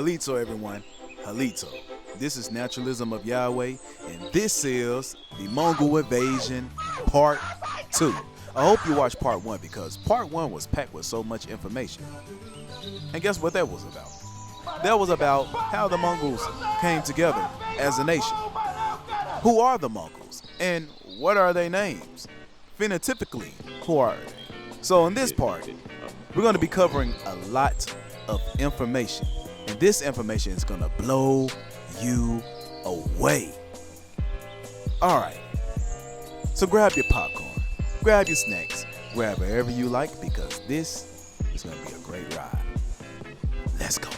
Halito, everyone. Halito. This is Naturalism of Yahweh, and this is the Mongol Invasion Part 2. I hope you watched Part 1 because Part 1 was packed with so much information. And guess what that was about? That was about how the Mongols came together as a nation. Who are the Mongols? And what are their names? Phenotypically, who are they? So in this part, we're going to be covering a lot of information. And this information is going to blow you away. Alright, so grab your popcorn, grab your snacks, grab wherever you like because this is going to be a great ride. Let's go.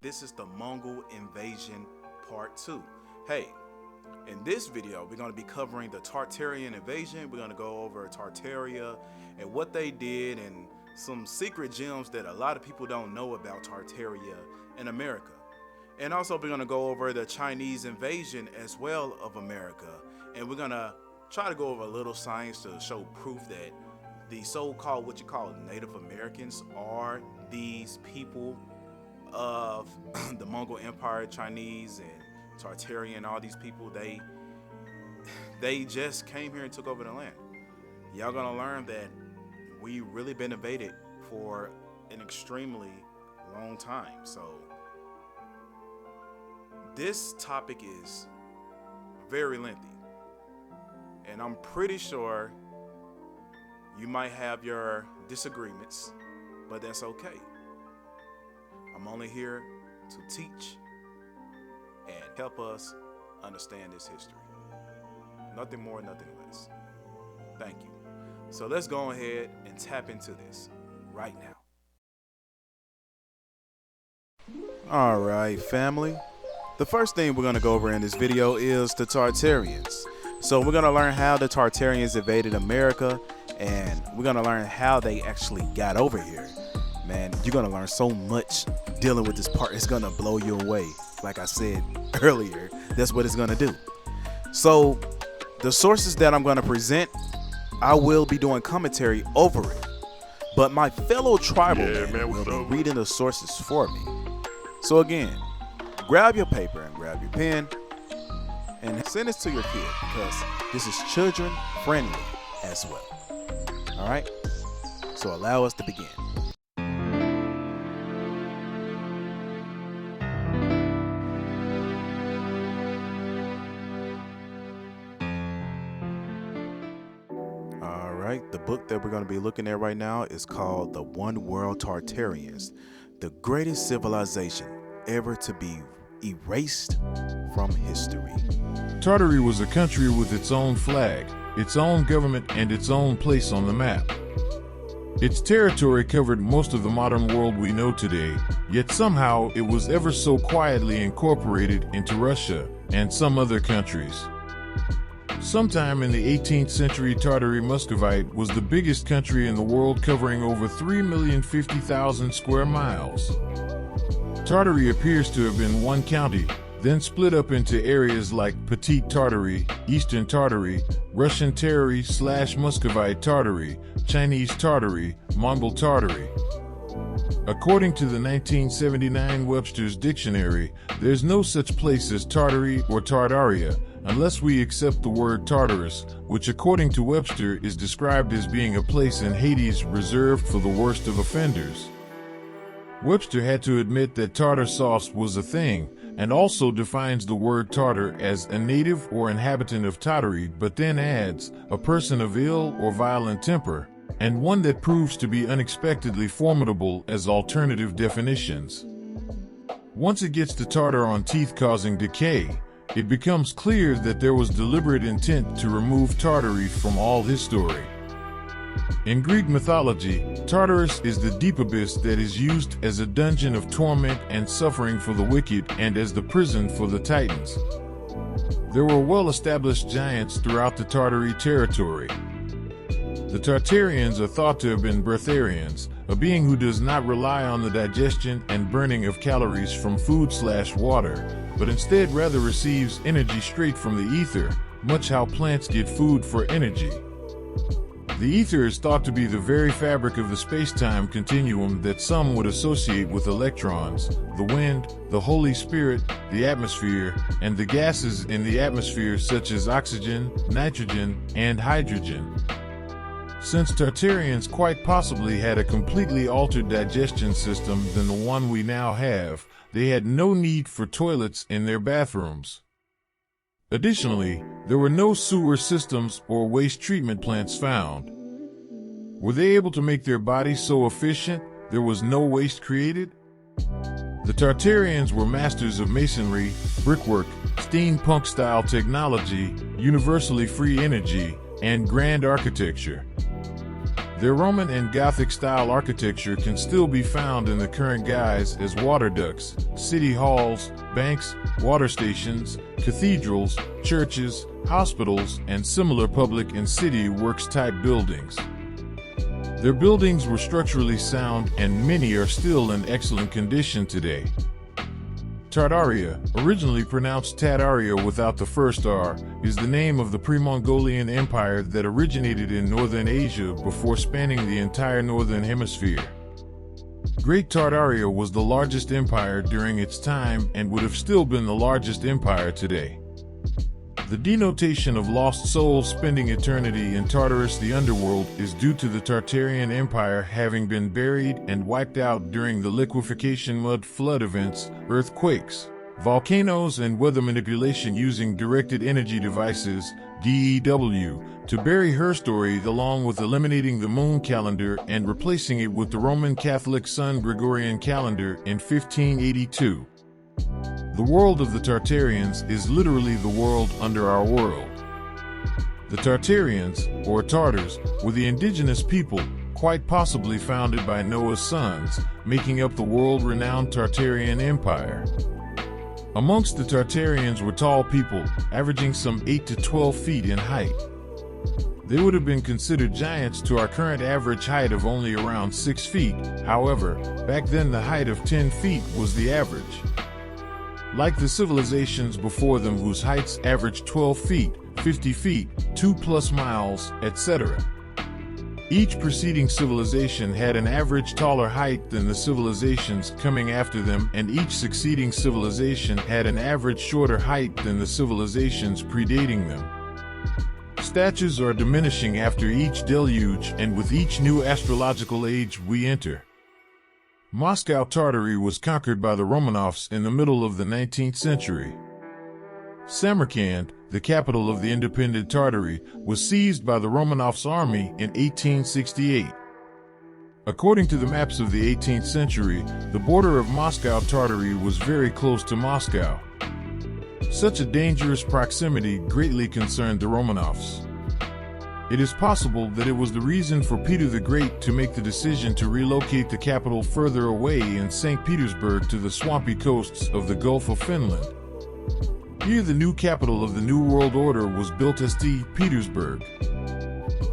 This is the Mongol Invasion Part 2. Hey, in this video, we're going to be covering the Tartarian invasion. We're going to go over Tartaria and what they did and some secret gems that a lot of people don't know about Tartaria in America. And also, we're going to go over the Chinese invasion as well of America. And we're going to try to go over a little science to show proof that the so-called, what you call Native Americans are these people of the Mongol Empire, Chinese and Tartarian, all these people, they just came here and took over the land. Y'all gonna learn that we really been invaded for an extremely long time. So this topic is very lengthy, and I'm pretty sure you might have your disagreements, but that's okay. I'm only here to teach and help us understand this history. Nothing more, nothing less. Thank you. So let's go ahead and tap into this right now. All right, family. The first thing we're going to go over in this video is the Tartarians. So we're going to learn how the Tartarians invaded America, and we're going to learn how they actually got over here. Man, you're going to learn so much dealing with this part. It's going to blow you away. Like I said earlier, that's what it's going to do. So the sources that I'm going to present, I will be doing commentary over it. But my fellow tribal men will be reading the sources for me. So again, grab your paper and grab your pen and send this to your kid because this is children friendly as well. All right? So allow us to begin. The book that we're going to be looking at right now is called The One World Tartarians, the greatest civilization ever to be erased from history. Tartary was a country with its own flag, its own government, and its own place on the map. Its territory covered most of the modern world we know today, yet somehow it was ever so quietly incorporated into Russia and some other countries. Sometime in the 18th century, Tartary Muscovite was the biggest country in the world, covering over 3,050,000 square miles. Tartary appears to have been one county, then split up into areas like Petite Tartary, Eastern Tartary, Russian Tartary/Muscovite Tartary, Chinese Tartary, Mongol Tartary. According to the 1979 Webster's Dictionary, there's no such place as Tartary or Tartaria, unless we accept the word Tartarus, which according to Webster is described as being a place in Hades reserved for the worst of offenders. Webster had to admit that tartar sauce was a thing, and also defines the word Tartar as a native or inhabitant of Tartary, but then adds, a person of ill or violent temper, and one that proves to be unexpectedly formidable as alternative definitions. Once it gets to Tartar on teeth causing decay, it becomes clear that there was deliberate intent to remove Tartary from all his story. In Greek mythology, Tartarus is the deep abyss that is used as a dungeon of torment and suffering for the wicked and as the prison for the Titans. There were well-established giants throughout the Tartary territory. The Tartarians are thought to have been breatharians, a being who does not rely on the digestion and burning of calories from food/water, but instead rather receives energy straight from the ether, much how plants get food for energy. The ether is thought to be the very fabric of the space-time continuum that some would associate with electrons, the wind, the Holy Spirit, the atmosphere, and the gases in the atmosphere such as oxygen, nitrogen, and hydrogen. Since Tartarians quite possibly had a completely altered digestion system than the one we now have, they had no need for toilets in their bathrooms. Additionally, there were no sewer systems or waste treatment plants found. Were they able to make their bodies so efficient there was no waste created? The Tartarians were masters of masonry, brickwork, steampunk-style technology, universally free energy, and grand architecture. Their Roman and Gothic-style architecture can still be found in the current guise as water ducts, city halls, banks, water stations, cathedrals, churches, hospitals, and similar public and city works-type buildings. Their buildings were structurally sound, and many are still in excellent condition today. Tartaria, originally pronounced Tataria without the first R, is the name of the pre-Mongolian empire that originated in northern Asia before spanning the entire northern hemisphere. Great Tartaria was the largest empire during its time and would have still been the largest empire today. The denotation of lost souls spending eternity in Tartarus, the underworld, is due to the Tartarian Empire having been buried and wiped out during the liquefaction mud flood events, earthquakes, volcanoes, and weather manipulation using directed energy devices, DEW, to bury her story, along with eliminating the moon calendar and replacing it with the Roman Catholic Sun Gregorian calendar in 1582. The world of the Tartarians is literally the world under our world. The Tartarians, or Tartars, were the indigenous people, quite possibly founded by Noah's sons, making up the world-renowned Tartarian Empire. Amongst the Tartarians were tall people, averaging some 8 to 12 feet in height. They would have been considered giants to our current average height of only around 6 feet, however, back then the height of 10 feet was the average. Like the civilizations before them whose heights averaged 12 feet, 50 feet, 2+ miles, etc. Each preceding civilization had an average taller height than the civilizations coming after them, and each succeeding civilization had an average shorter height than the civilizations predating them. Statures are diminishing after each deluge and with each new astrological age we enter. Moscow Tartary was conquered by the Romanovs in the middle of the 19th century. Samarkand, the capital of the independent Tartary, was seized by the Romanovs' army in 1868. According to the maps of the 18th century, the border of Moscow Tartary was very close to Moscow. Such a dangerous proximity greatly concerned the Romanovs. It is possible that it was the reason for Peter the Great to make the decision to relocate the capital further away in St. Petersburg to the swampy coasts of the Gulf of Finland. Here the new capital of the New World Order was built at St. Petersburg.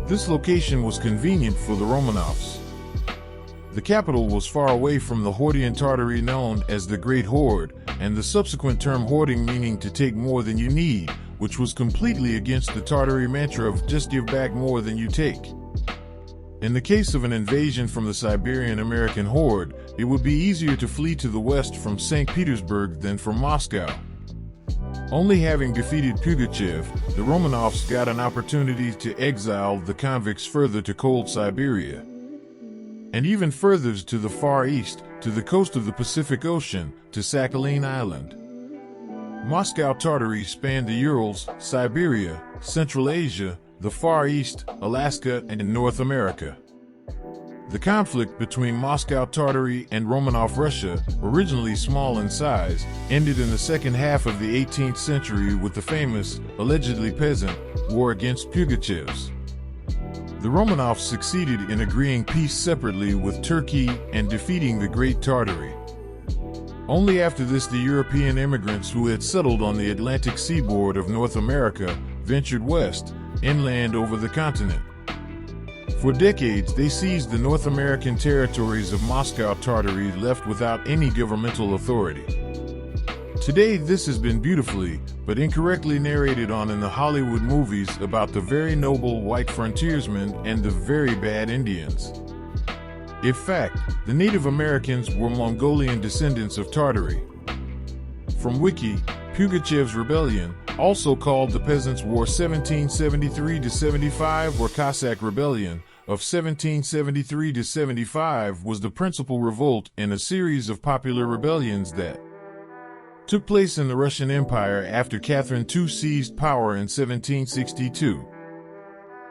This location was convenient for the Romanovs. The capital was far away from the Hordian Tartary known as the Great Horde, and the subsequent term hoarding meaning to take more than you need, which was completely against the Tartary mantra of just give back more than you take. In the case of an invasion from the Siberian American horde, it would be easier to flee to the west from St. Petersburg than from Moscow. Only having defeated Pugachev, the Romanovs got an opportunity to exile the convicts further to cold Siberia, and even further to the Far East, to the coast of the Pacific Ocean, to Sakhalin Island. Moscow Tartary spanned the Urals, Siberia, Central Asia, the Far East, Alaska, and North America. The conflict between Moscow Tartary and Romanov Russia, originally small in size, ended in the second half of the 18th century with the famous, allegedly peasant, war against Pugachevs. The Romanovs succeeded in agreeing peace separately with Turkey and defeating the Great Tartary. Only after this the European immigrants who had settled on the Atlantic seaboard of North America ventured west, inland over the continent. For decades they seized the North American territories of Moscow Tartary, left without any governmental authority. Today, this has been beautifully, but incorrectly narrated on in the Hollywood movies about the very noble white frontiersmen and the very bad Indians. In fact, the Native Americans were Mongolian descendants of Tartary. From Wiki, Pugachev's Rebellion, also called the Peasants' War 1773-75 or Cossack Rebellion of 1773-75, was the principal revolt in a series of popular rebellions that took place in the Russian Empire after Catherine II seized power in 1762.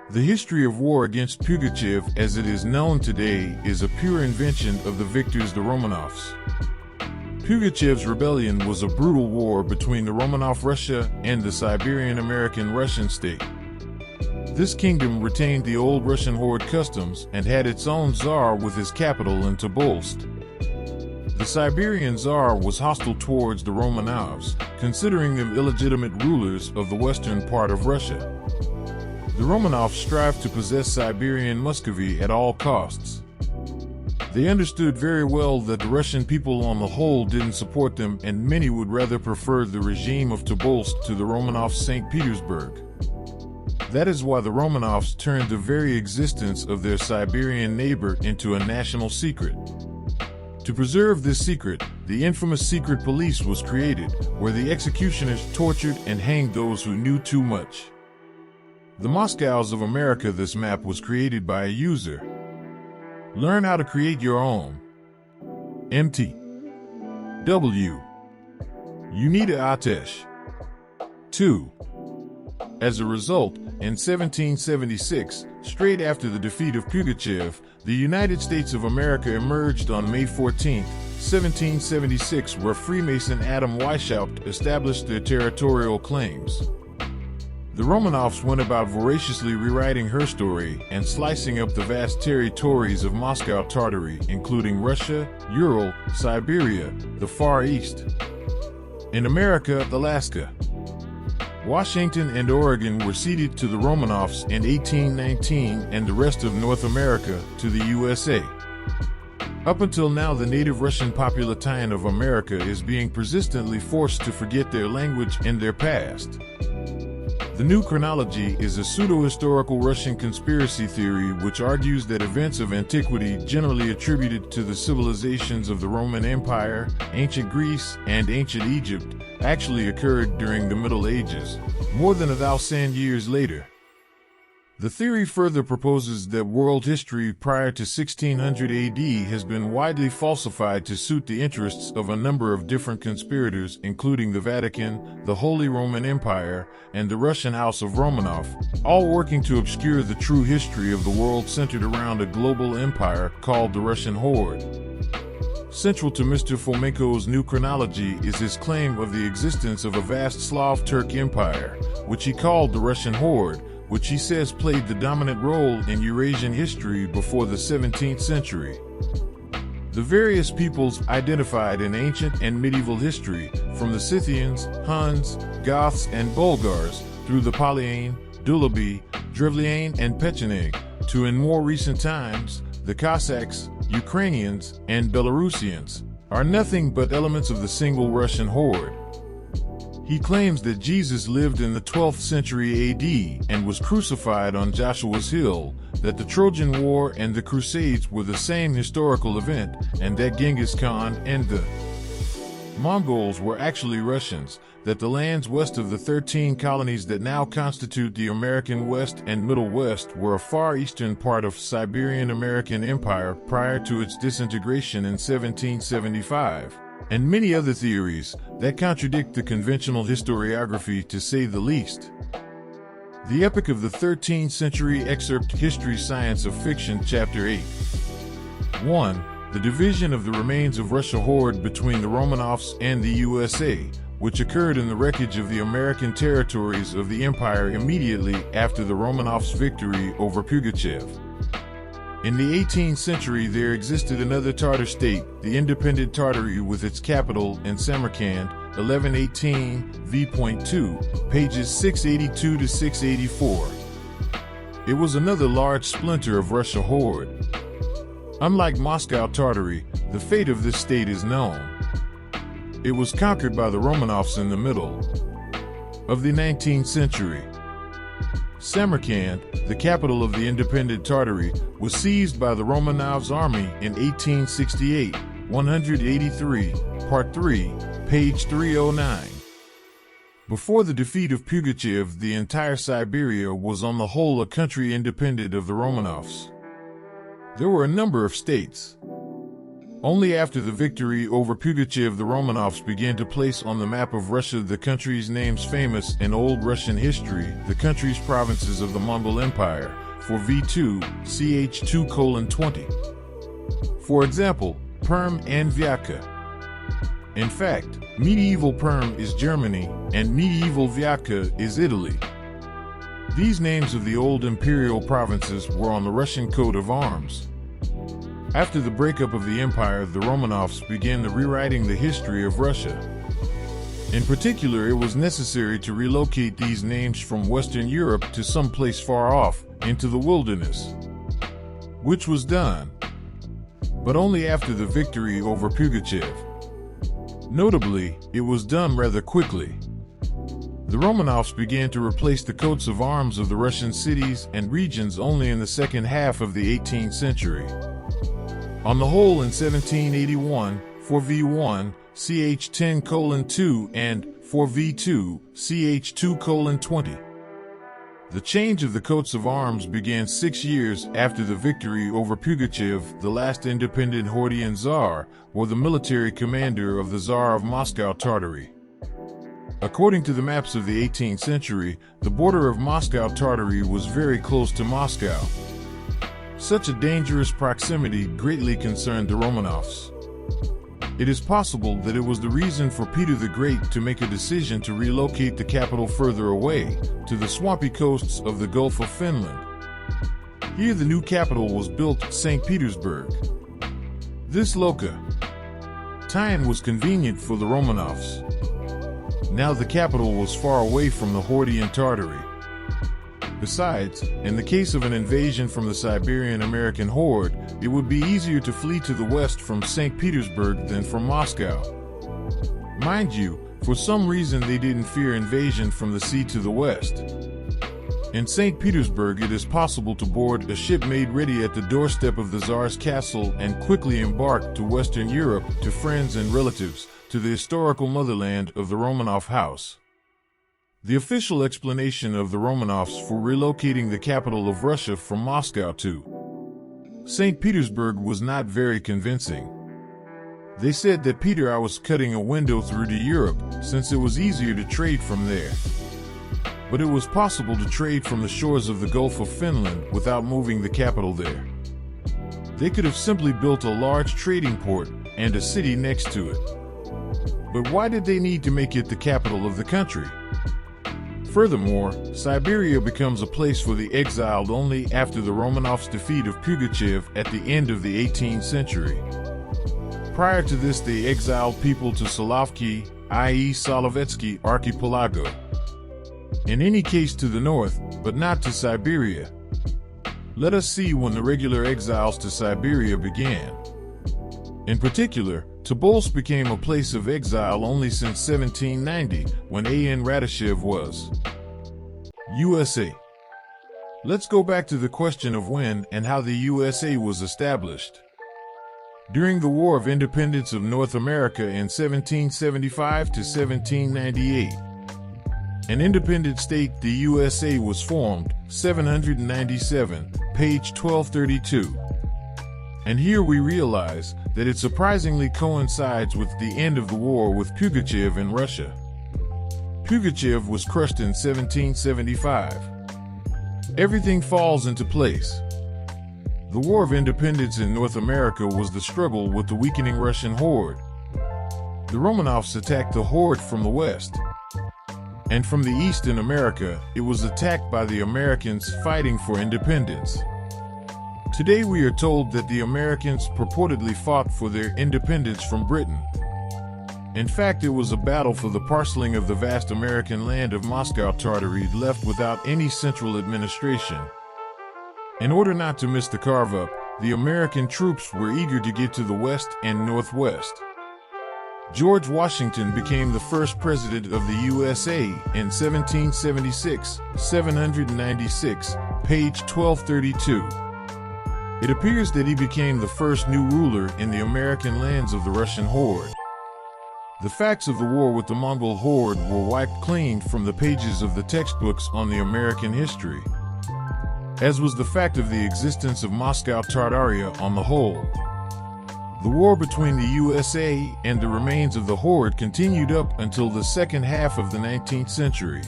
The history of war against Pugachev as it is known today is a pure invention of the victors, the Romanovs. Pugachev's rebellion was a brutal war between the Romanov Russia and the Siberian American Russian state. This kingdom retained the old Russian horde customs and had its own czar with his capital in Tobolsk. The Siberian Tsar was hostile towards the Romanovs, considering them illegitimate rulers of the western part of Russia. The Romanovs strived to possess Siberian Muscovy at all costs. They understood very well that the Russian people on the whole didn't support them, and many would rather prefer the regime of Tobolsk to the Romanovs' St. Petersburg. That is why the Romanovs turned the very existence of their Siberian neighbor into a national secret. To preserve this secret, the infamous secret police was created, where the executioners tortured and hanged those who knew too much. The Moscows of America. This map was created by a user. Learn how to create your own. MT. W. Unita Atesh. 2. As a result, in 1776, straight after the defeat of Pugachev, the United States of America emerged on May 14, 1776, where Freemason Adam Weishaupt established their territorial claims. The Romanovs went about voraciously rewriting her story and slicing up the vast territories of Moscow Tartary, including Russia, Ural, Siberia, the Far East. In America, Alaska, Washington and Oregon were ceded to the Romanovs in 1819 and the rest of North America to the USA. Up until now, the native Russian population of America is being persistently forced to forget their language and their past. The new chronology is a pseudo-historical Russian conspiracy theory which argues that events of antiquity generally attributed to the civilizations of the Roman Empire, ancient Greece, and ancient Egypt actually occurred during the Middle Ages, more than 1,000 years later. The theory further proposes that world history prior to 1600 AD has been widely falsified to suit the interests of a number of different conspirators, including the Vatican, the Holy Roman Empire, and the Russian House of Romanov, all working to obscure the true history of the world centered around a global empire called the Russian Horde. Central to Mr. Fomenko's new chronology is his claim of the existence of a vast Slav Turk empire, which he called the Russian Horde, which he says played the dominant role in Eurasian history before the 17th century. The various peoples identified in ancient and medieval history, from the Scythians, Huns, Goths, and Bulgars, through the Polyain, Dulabi, Drevlian, and Pecheneg, to in more recent times, the Cossacks, Ukrainians, and Belarusians, are nothing but elements of the single Russian horde. He claims that Jesus lived in the 12th century AD and was crucified on Joshua's Hill, that the Trojan War and the Crusades were the same historical event, and that Genghis Khan and the Mongols were actually Russians, that the lands west of the 13 colonies that now constitute the American West and Middle West were a far eastern part of Siberian American Empire prior to its disintegration in 1775. And many other theories that contradict the conventional historiography, to say the least. The Epic of the 13th Century Excerpt History Science of Fiction Chapter 8. 1. The division of the remains of Russia Horde between the Romanovs and the USA, which occurred in the wreckage of the American territories of the empire immediately after the Romanovs' victory over Pugachev. In the 18th century, there existed another Tartar state, the independent Tartary, with its capital in Samarkand, 1118 v.2, pages 682 to 684. It was another large splinter of Russia Horde. Unlike Moscow Tartary, the fate of this state is known. it was conquered by the Romanovs in the middle of the 19th century. Samarkand, the capital of the independent Tartary, was seized by the Romanovs army in 1868, 183, Part 3, page 309. Before the defeat of Pugachev, the entire Siberia was on the whole a country independent of the Romanovs. There were a number of states. Only after the victory over Pugachev, the Romanovs began to place on the map of Russia the country's names famous in old Russian history, the country's provinces of the Mongol Empire, for V2, CH2:20. For example, Perm and Vyaka. In fact, medieval Perm is Germany, and medieval Vyaka is Italy. These names of the old imperial provinces were on the Russian coat of arms. After the breakup of the empire, the Romanovs began the rewriting the history of Russia. In particular, it was necessary to relocate these names from Western Europe to some place far off, into the wilderness, which was done, but only after the victory over Pugachev. Notably, it was done rather quickly. The Romanovs began to replace the coats of arms of the Russian cities and regions only in the second half of the 18th century. On the whole, in 1781, 4v1, ch10:2 and 4v2, ch2:20. The change of the coats of arms began 6 years after the victory over Pugachev, the last independent Hordian Tsar, or the military commander of the Tsar of Moscow Tartary. According to the maps of the 18th century, the border of Moscow Tartary was very close to Moscow. Such a dangerous proximity greatly concerned the Romanovs. It is possible that it was the reason for Peter the Great to make a decision to relocate the capital further away, to the swampy coasts of the Gulf of Finland. Here the new capital was built, St. Petersburg. This location was convenient for the Romanovs. Now the capital was far away from the Hordian Tartary. Besides, in the case of an invasion from the Siberian American horde, it would be easier to flee to the west from St. Petersburg than from Moscow. Mind you, for some reason they didn't fear invasion from the sea to the west. In St. Petersburg, it is possible to board a ship made ready at the doorstep of the Tsar's castle and quickly embark to Western Europe, to friends and relatives, to the historical motherland of the Romanov house. The official explanation of the Romanovs for relocating the capital of Russia from Moscow to St. Petersburg was not very convincing. They said that Peter was cutting a window through to Europe, since it was easier to trade from there. But it was possible to trade from the shores of the Gulf of Finland without moving the capital there. They could have simply built a large trading port and a city next to it. But why did they need to make it the capital of the country? Furthermore, Siberia becomes a place for the exiled only after the Romanovs' defeat of Pugachev at the end of the 18th century. Prior to this, they exiled people to Solovki, i.e. Solovetsky Archipelago. In any case to the north, but not to Siberia. Let us see when the regular exiles to Siberia began. In particular, Tobolsk became a place of exile only since 1790, when A.N. Radashev was USA. Let's go back to the question of when and how the USA was established. During the War of Independence of North America in 1775 to 1798, an independent state, the USA, was formed, 797, page 1232. And here we realize that it surprisingly coincides with the end of the war with Pugachev in Russia. Pugachev was crushed in 1775. Everything falls into place. The War of Independence in North America was the struggle with the weakening Russian horde. The Romanovs attacked the horde from the west. And from the east in America, it was attacked by the Americans fighting for independence. Today we are told that the Americans purportedly fought for their independence from Britain. In fact, it was a battle for the parceling of the vast American land of Moscow Tartary left without any central administration. In order not to miss the carve-up, the American troops were eager to get to the west and northwest. George Washington became the first president of the USA in 1776, 796, page 1232. It appears that he became the first new ruler in the American lands of the Russian horde. The facts of the war with the Mongol horde were wiped clean from the pages of the textbooks on the American history, as was the fact of the existence of Moscow Tartaria on the whole. The war between the USA and the remains of the horde continued up until the second half of the 19th century.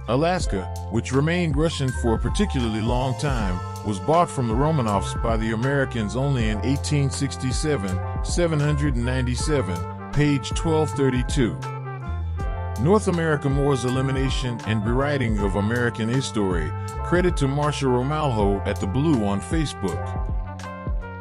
Alaska, which remained Russian for a particularly long time, was bought from the Romanovs by the Americans only in 1867, 797, page 1232. North America Moore's elimination and rewriting of American history, credit to Marsha Romalho at The Blue on Facebook.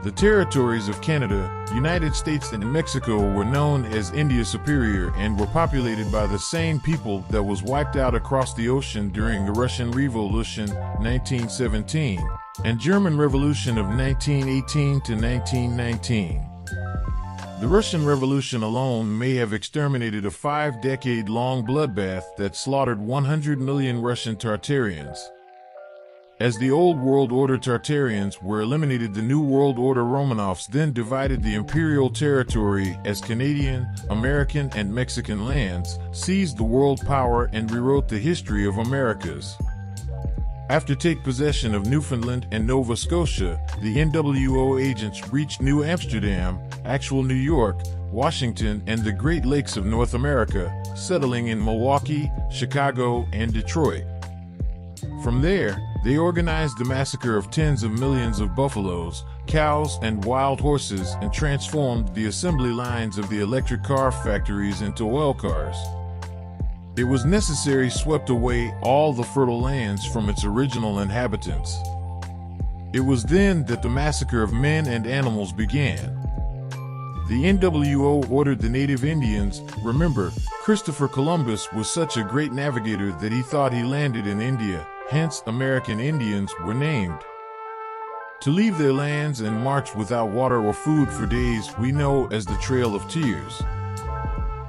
The territories of Canada, United States, and Mexico were known as India Superior and were populated by the same people that was wiped out across the ocean during the Russian Revolution, 1917, and German Revolution of 1918 to 1919. The Russian Revolution alone may have exterminated a 5-decade-long bloodbath that slaughtered 100 million Russian Tartarians. As the Old World Order Tartarians were eliminated, the New World Order Romanovs then divided the imperial territory as Canadian, American, and Mexican lands, seized the world power, and rewrote the history of Americas. After take possession of Newfoundland and Nova Scotia, the NWO agents reached New Amsterdam, actual New York, Washington, and the Great Lakes of North America, settling in Milwaukee, Chicago, and Detroit. From there, they organized the massacre of tens of millions of buffaloes, cows, and wild horses, and transformed the assembly lines of the electric car factories into oil cars. It was necessary swept away all the fertile lands from its original inhabitants. It was then that the massacre of men and animals began. The NWO ordered the native Indians. Remember, Christopher Columbus was such a great navigator that he thought he landed in India, hence American Indians were named. To leave their lands and march without water or food for days we know as the Trail of Tears.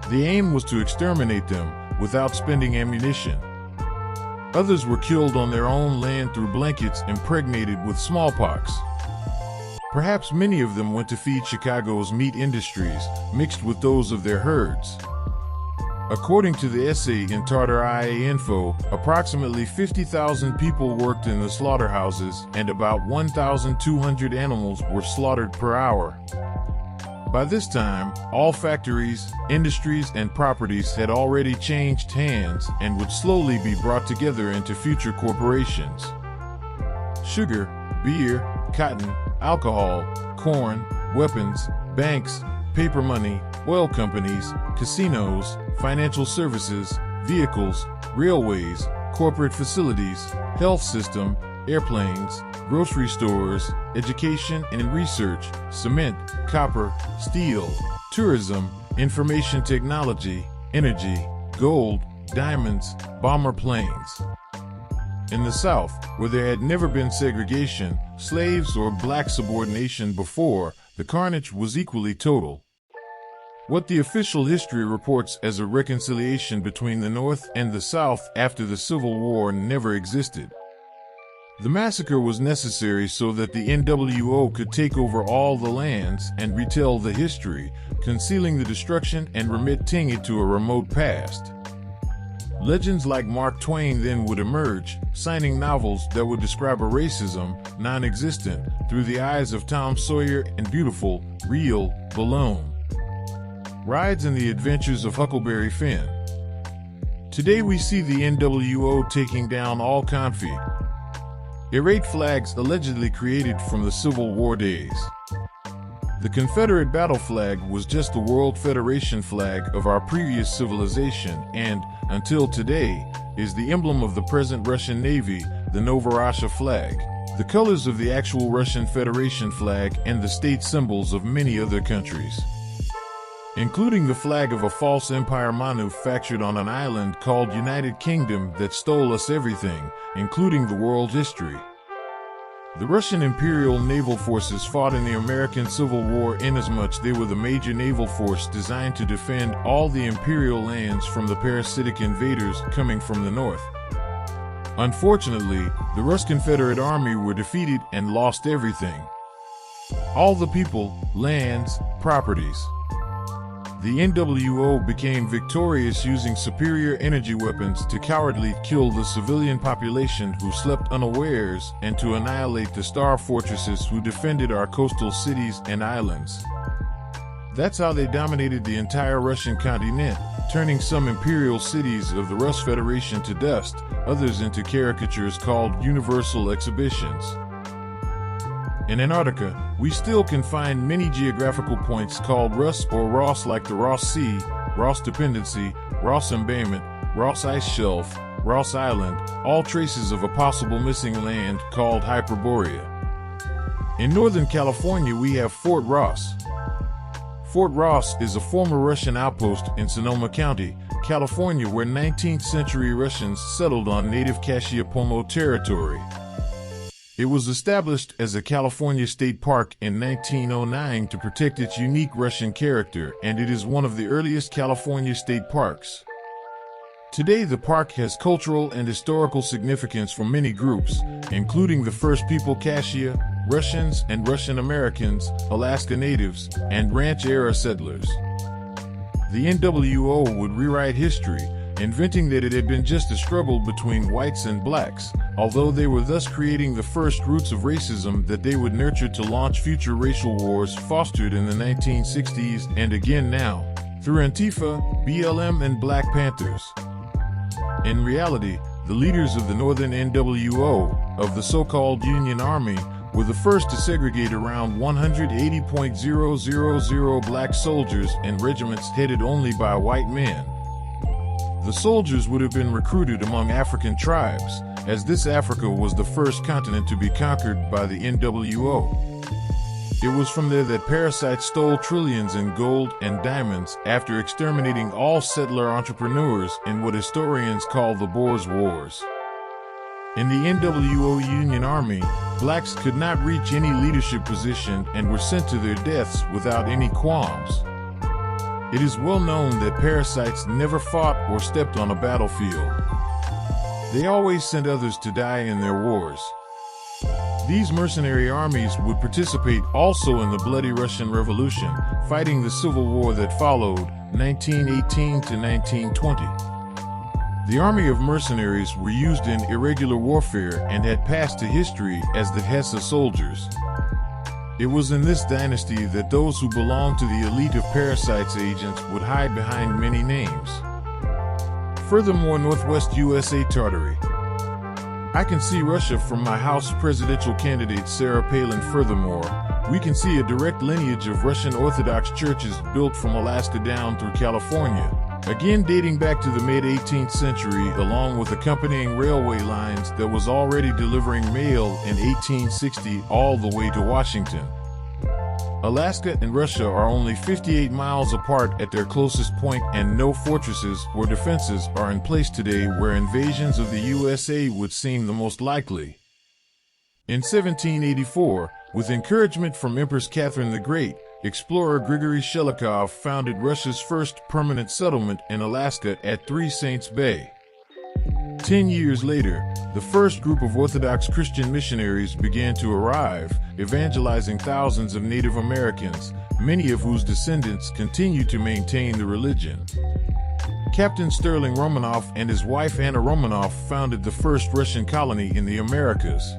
The aim was to exterminate them without spending ammunition. Others were killed on their own land through blankets impregnated with smallpox. Perhaps many of them went to feed Chicago's meat industries, mixed with those of their herds. According to the essay in Tartary Info, approximately 50,000 people worked in the slaughterhouses and about 1,200 animals were slaughtered per hour. By this time, all factories, industries, and properties had already changed hands and would slowly be brought together into future corporations. Sugar, beer, cotton, alcohol, corn, weapons, banks, paper money, oil companies, casinos, financial services, vehicles, railways, corporate facilities, health system, airplanes, grocery stores, education and research, cement, copper, steel, tourism, information technology, energy, gold, diamonds, bomber planes. In the South, where there had never been segregation, slaves, or black subordination before, the carnage was equally total. What the official history reports as a reconciliation between the North and the South after the Civil War never existed. The massacre was necessary so that the NWO could take over all the lands and retell the history, concealing the destruction and remitting it to a remote past. Legends like Mark Twain then would emerge, signing novels that would describe a racism, non-existent, through the eyes of Tom Sawyer and beautiful, real, Balloon. Rides and the Adventures of Huckleberry Finn. Today we see the NWO taking down all conflict. Irate flags allegedly created from the Civil War days. The Confederate battle flag was just the World Federation flag of our previous civilization and, until today, is the emblem of the present Russian Navy, the Novorossiya flag, the colors of the actual Russian Federation flag, and the state symbols of many other countries, including the flag of a false empire manufactured on an island called United Kingdom that stole us everything, including the world history. The Russian Imperial Naval Forces fought in the American Civil War inasmuch they were the major naval force designed to defend all the imperial lands from the parasitic invaders coming from the north. Unfortunately, the Rus Confederate Army were defeated and lost everything. All the people, lands, properties. The NWO became victorious using superior energy weapons to cowardly kill the civilian population who slept unawares and to annihilate the star fortresses who defended our coastal cities and islands. That's how they dominated the entire Russian continent, turning some imperial cities of the Rus Federation to dust, others into caricatures called universal exhibitions. In Antarctica, we still can find many geographical points called Rus or Ross, like the Ross Sea, Ross Dependency, Ross Embayment, Ross Ice Shelf, Ross Island, all traces of a possible missing land called Hyperborea. In Northern California, we have Fort Ross. Fort Ross is a former Russian outpost in Sonoma County, California, where 19th century Russians settled on native Kashiapomo territory. It was established as a California state park in 1909 to protect its unique Russian character, and it is one of the earliest California state parks. Today, the park has cultural and historical significance for many groups, including the First People Kashia, Russians and Russian Americans, Alaska Natives, and ranch-era settlers. The NWO would rewrite history, inventing that it had been just a struggle between whites and blacks, although they were thus creating the first roots of racism that they would nurture to launch future racial wars fostered in the 1960s and again now, through Antifa, BLM, and Black Panthers. In reality, the leaders of the Northern NWO, of the so-called Union Army, were the first to segregate around 180,000 black soldiers and regiments headed only by white men. The soldiers would have been recruited among African tribes, as this Africa was the first continent to be conquered by the NWO. It was from there that parasites stole trillions in gold and diamonds after exterminating all settler entrepreneurs in what historians call the Boers Wars. In the NWO Union Army, blacks could not reach any leadership position and were sent to their deaths without any qualms. It is well known that parasites never fought or stepped on a battlefield. They always sent others to die in their wars. These mercenary armies would participate also in the bloody Russian Revolution, fighting the civil war that followed, 1918 to 1920. The army of mercenaries were used in irregular warfare and had passed to history as the Hesse soldiers. It was in this dynasty that those who belonged to the elite of parasites agents would hide behind many names. Furthermore, Northwest USA Tartary. I can see Russia from my House presidential candidate Sarah Palin. Furthermore, we can see a direct lineage of Russian Orthodox churches built from Alaska down through California, again dating back to the mid-18th century, along with accompanying railway lines that was already delivering mail in 1860 all the way to Washington. Alaska and Russia are only 58 miles apart at their closest point, and no fortresses or defenses are in place today where invasions of the USA would seem the most likely. In 1784, with encouragement from Empress Catherine the Great, explorer Grigory Shelikov founded Russia's first permanent settlement in Alaska at Three Saints Bay. 10 years later, the first group of Orthodox Christian missionaries began to arrive, evangelizing thousands of Native Americans, many of whose descendants continue to maintain the religion. Captain Sterling Romanov and his wife Anna Romanov founded the first Russian colony in the Americas.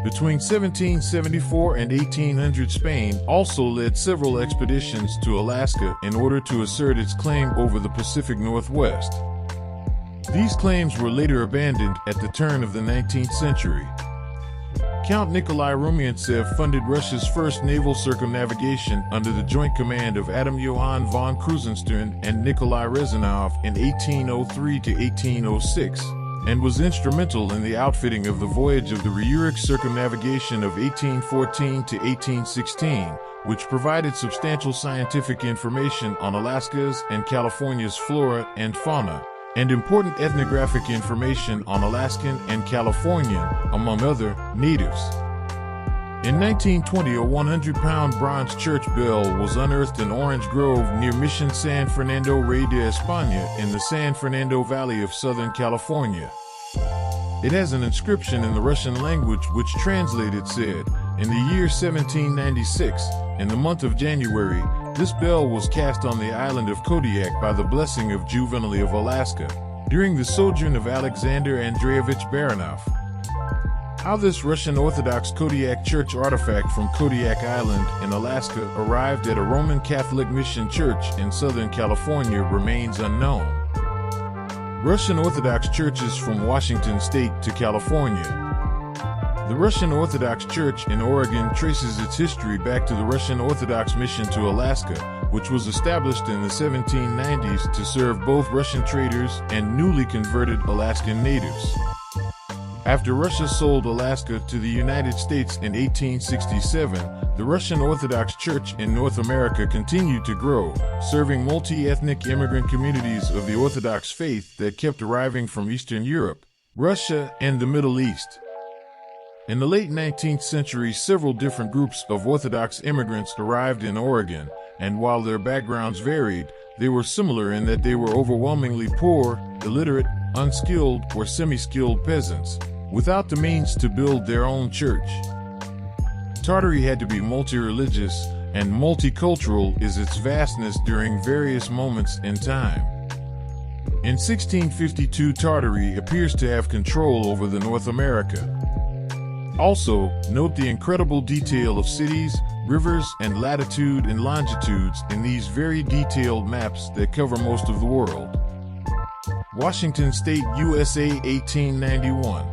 Between 1774 and 1800, Spain also led several expeditions to Alaska in order to assert its claim over the Pacific Northwest. These claims were later abandoned at the turn of the 19th century. Count Nikolai Rumyantsev funded Russia's first naval circumnavigation under the joint command of Adam Johann von Krusenstern and Nikolai Rezanov in 1803 to 1806. And was instrumental in the outfitting of the voyage of the Rurik circumnavigation of 1814 to 1816, which provided substantial scientific information on Alaska's and California's flora and fauna, and important ethnographic information on Alaskan and Californian, among other, natives. In 1920, a 100-pound bronze church bell was unearthed in Orange Grove near Mission San Fernando Rey de España in the San Fernando Valley of Southern California. It has an inscription in the Russian language which translated said, "In the year 1796, in the month of January, this bell was cast on the island of Kodiak by the blessing of Juvenile of Alaska, during the sojourn of Alexander Andreevich Baranov." How this Russian Orthodox Kodiak church artifact from Kodiak Island in Alaska arrived at a Roman Catholic mission church in Southern California remains unknown. Russian Orthodox churches from Washington State to California. The Russian Orthodox Church in Oregon traces its history back to the Russian Orthodox mission to Alaska, which was established in the 1790s to serve both Russian traders and newly converted Alaskan natives. After Russia sold Alaska to the United States in 1867, the Russian Orthodox Church in North America continued to grow, serving multi-ethnic immigrant communities of the Orthodox faith that kept arriving from Eastern Europe, Russia, and the Middle East. In the late 19th century, several different groups of Orthodox immigrants arrived in Oregon, and while their backgrounds varied, they were similar in that they were overwhelmingly poor, illiterate, unskilled, or semi-skilled peasants, without the means to build their own church. Tartary had to be multi-religious, and multicultural is its vastness during various moments in time. In 1652, Tartary appears to have control over the North America. Also, note the incredible detail of cities, rivers, and latitude and longitudes in these very detailed maps that cover most of the world. Washington State, USA, 1891.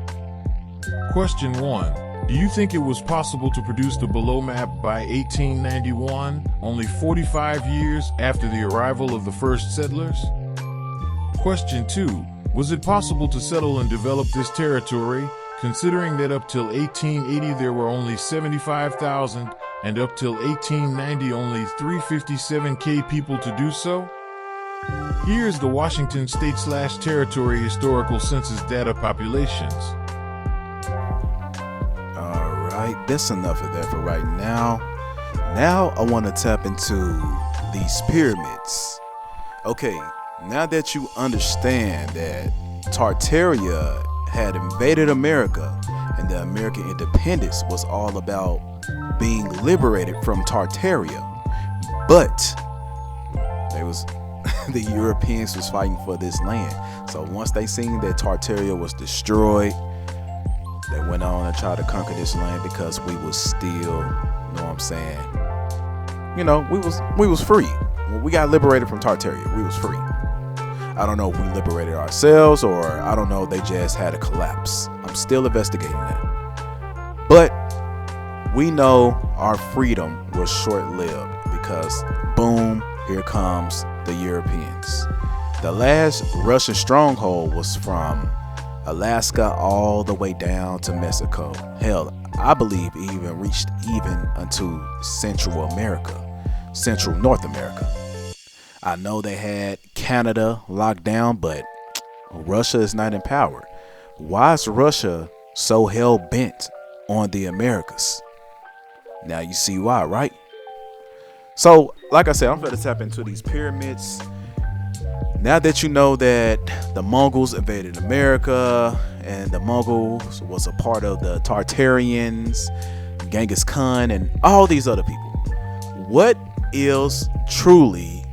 Question 1. Do you think it was possible to produce the below map by 1891, only 45 years after the arrival of the first settlers? Question 2. Was it possible to settle and develop this territory, considering that up till 1880 there were only 75,000, and up till 1890 only 357K people to do so? Here's the Washington State/Territory Historical Census data populations. Alright, that's enough of that for right now. Now I want to tap into these pyramids. Okay, now that you understand that Tartaria had invaded America and the American independence was all about being liberated from Tartaria, but they was the Europeans was fighting for this land. So once they seen that Tartaria was destroyed, they went on and tried to conquer this land because we was still, you know what I'm saying? You know, we was free. When we got liberated from Tartaria, we was free. I don't know if we liberated ourselves or I don't know, they just had a collapse. I'm still investigating that. But we know our freedom was short-lived because boom, here comes the Europeans. The last Russian stronghold was from Alaska all the way down to Mexico. Hell, I believe it even reached even unto Central North America. I know they had Canada locked down, but Russia is not in power. Why is Russia so hell-bent on the Americas? Now you see why, right? So, like I said, I'm going to tap into these pyramids. Now that you know that the Mongols invaded America and the Mongols was a part of the Tartarians, Genghis Khan, and all these other people, what is truly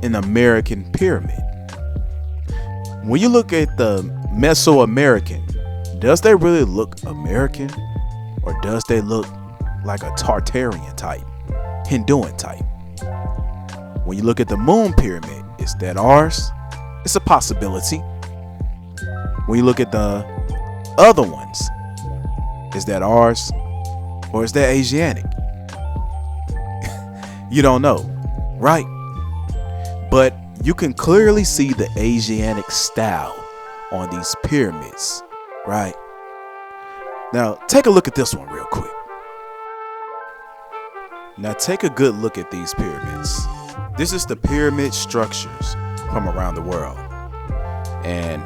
an American pyramid? When you look at the Mesoamerican, does they really look American, or does they look like a Tartarian type, Hinduan type? When you look at the moon pyramid, is that ours? It's a possibility. When you look at the other ones, is that ours, or is that Asiatic? You don't know, right? But you can clearly see the Asiatic style on these pyramids, right? Now, take a look at this one real quick. Now, take a good look at these pyramids. This is the pyramid structures from around the world. And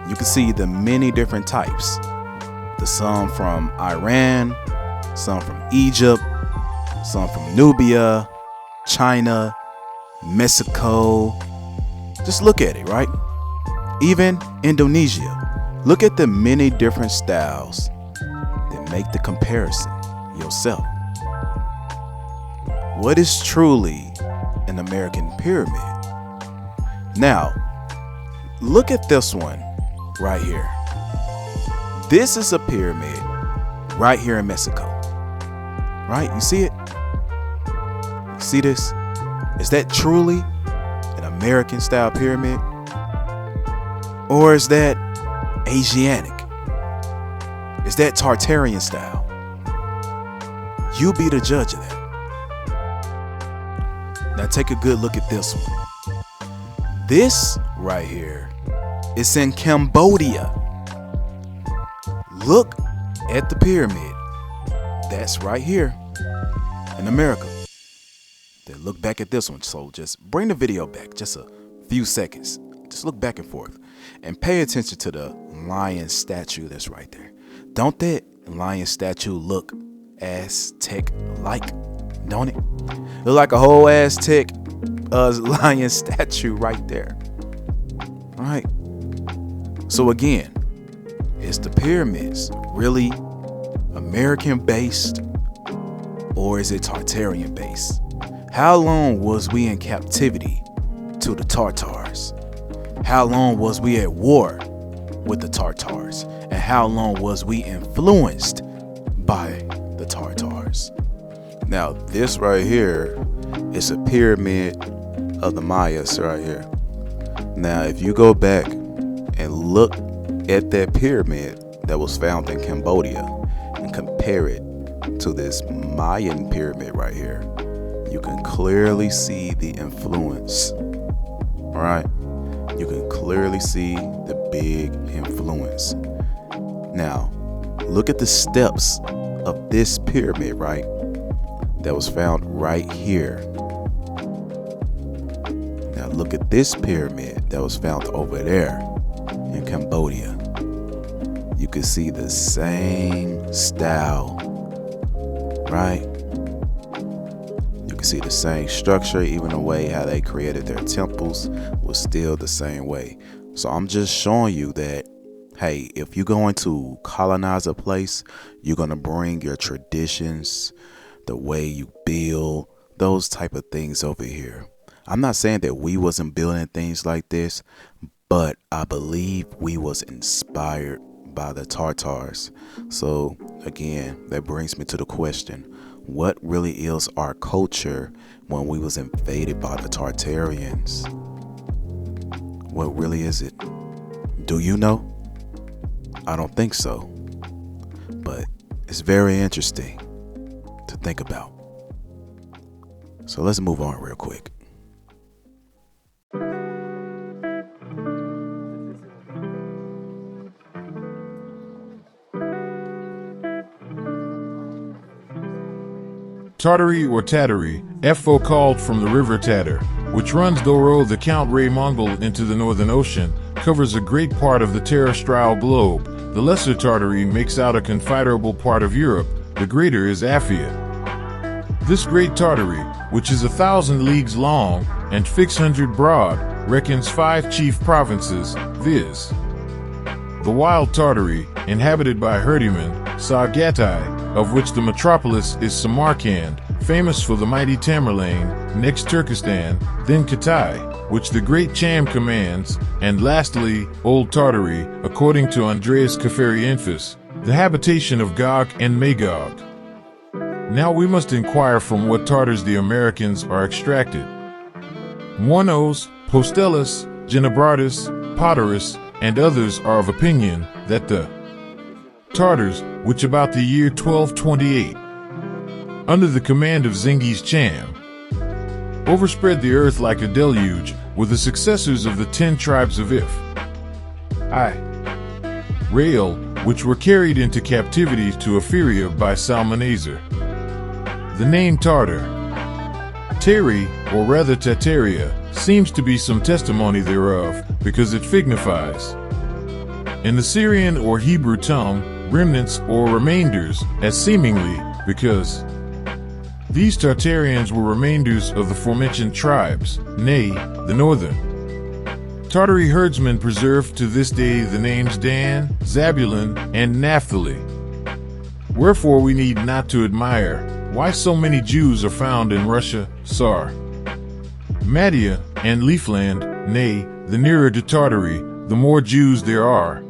you can see the many different types. The some from Iran, some from Egypt, some from Nubia, China, Mexico. Just look at it, right? Even Indonesia. Look at the many different styles that make the comparison yourself. What is truly an American pyramid? Now, look at this one right here. This is a pyramid right here in Mexico. Right? You see it? You see this? Is that truly an American style pyramid? Or is that Asiatic? Is that Tartarian style? You be the judge of that. Now take a good look at this one. This right here is in Cambodia. Look at the pyramid. That's right here in America. Then look back at this one. So just bring the video back just a few seconds. Just look back and forth and pay attention to the lion statue that's right there. Don't that lion statue look Aztec-like? Don't it? Look like a whole Aztec lion statue right there. All right. So again, is the pyramids really American based or is it Tartarian based? How long was we in captivity to the Tartars? How long was we at war with the Tartars? And how long was we influenced by the Tartars? Now, this right here is a pyramid of the Mayas right here. Now, if you go back and look at that pyramid that was found in Cambodia and compare it to this Mayan pyramid right here, you can clearly see the influence. All right? You can clearly see the big influence. Now, look at the steps of this pyramid, right? That was found right here. Now look at this pyramid that was found over there in Cambodia. You can see the same style, right? You can see the same structure, even the way how they created their temples was still the same way. So I'm just showing you that, hey, if you're going to colonize a place, you're going to bring your traditions, the way you build, those type of things over here. I'm not saying that we wasn't building things like this, but I believe we was inspired by the Tartars. So again, that brings me to the question, what really is our culture when we was invaded by the Tartarians? What really is it? Do you know? I don't think so, but it's very interesting to think about. So let's move on real quick. Tartary or Tartary, FO called from the river Tatar, which runs Doro the Count Ray Mongol into the Northern Ocean, covers a great part of the terrestrial globe. The Lesser Tartary makes out a considerable part of Europe. The greater is Africa. This great Tartary, which is 1,000 leagues long and 600 broad, reckons 5 chief provinces, viz. The Wild Tartary, inhabited by herdsmen, Sagatai, of which the metropolis is Samarkand, famous for the mighty Tamerlane, next Turkestan, then Kitai, which the great Cham commands, and lastly, Old Tartary, according to Andreas Kafarienfis, the habitation of Gog and Magog. Now we must inquire from what Tartars the Americans are extracted. Moinos, Postellus, Genebratus, Potterus, and others are of opinion that the Tartars, which about the year 1228, under the command of Zingis Cham, overspread the earth like a deluge, were the successors of the 10 tribes of Rael, which were carried into captivity to Ephyria by Salmanazar. The name Tartar Tari, or rather Tartaria, seems to be some testimony thereof, because it signifies, in the Syrian or Hebrew tongue, remnants or remainders, as seemingly, because these Tartarians were remainders of the aforementioned tribes, nay, the northern Tartary herdsmen preserve to this day the names Dan, Zabulon, and Naphtali. Wherefore we need not to admire why so many Jews are found in Russia, Tsar, Madia, and Leafland, nay, the nearer to Tartary, the more Jews there are.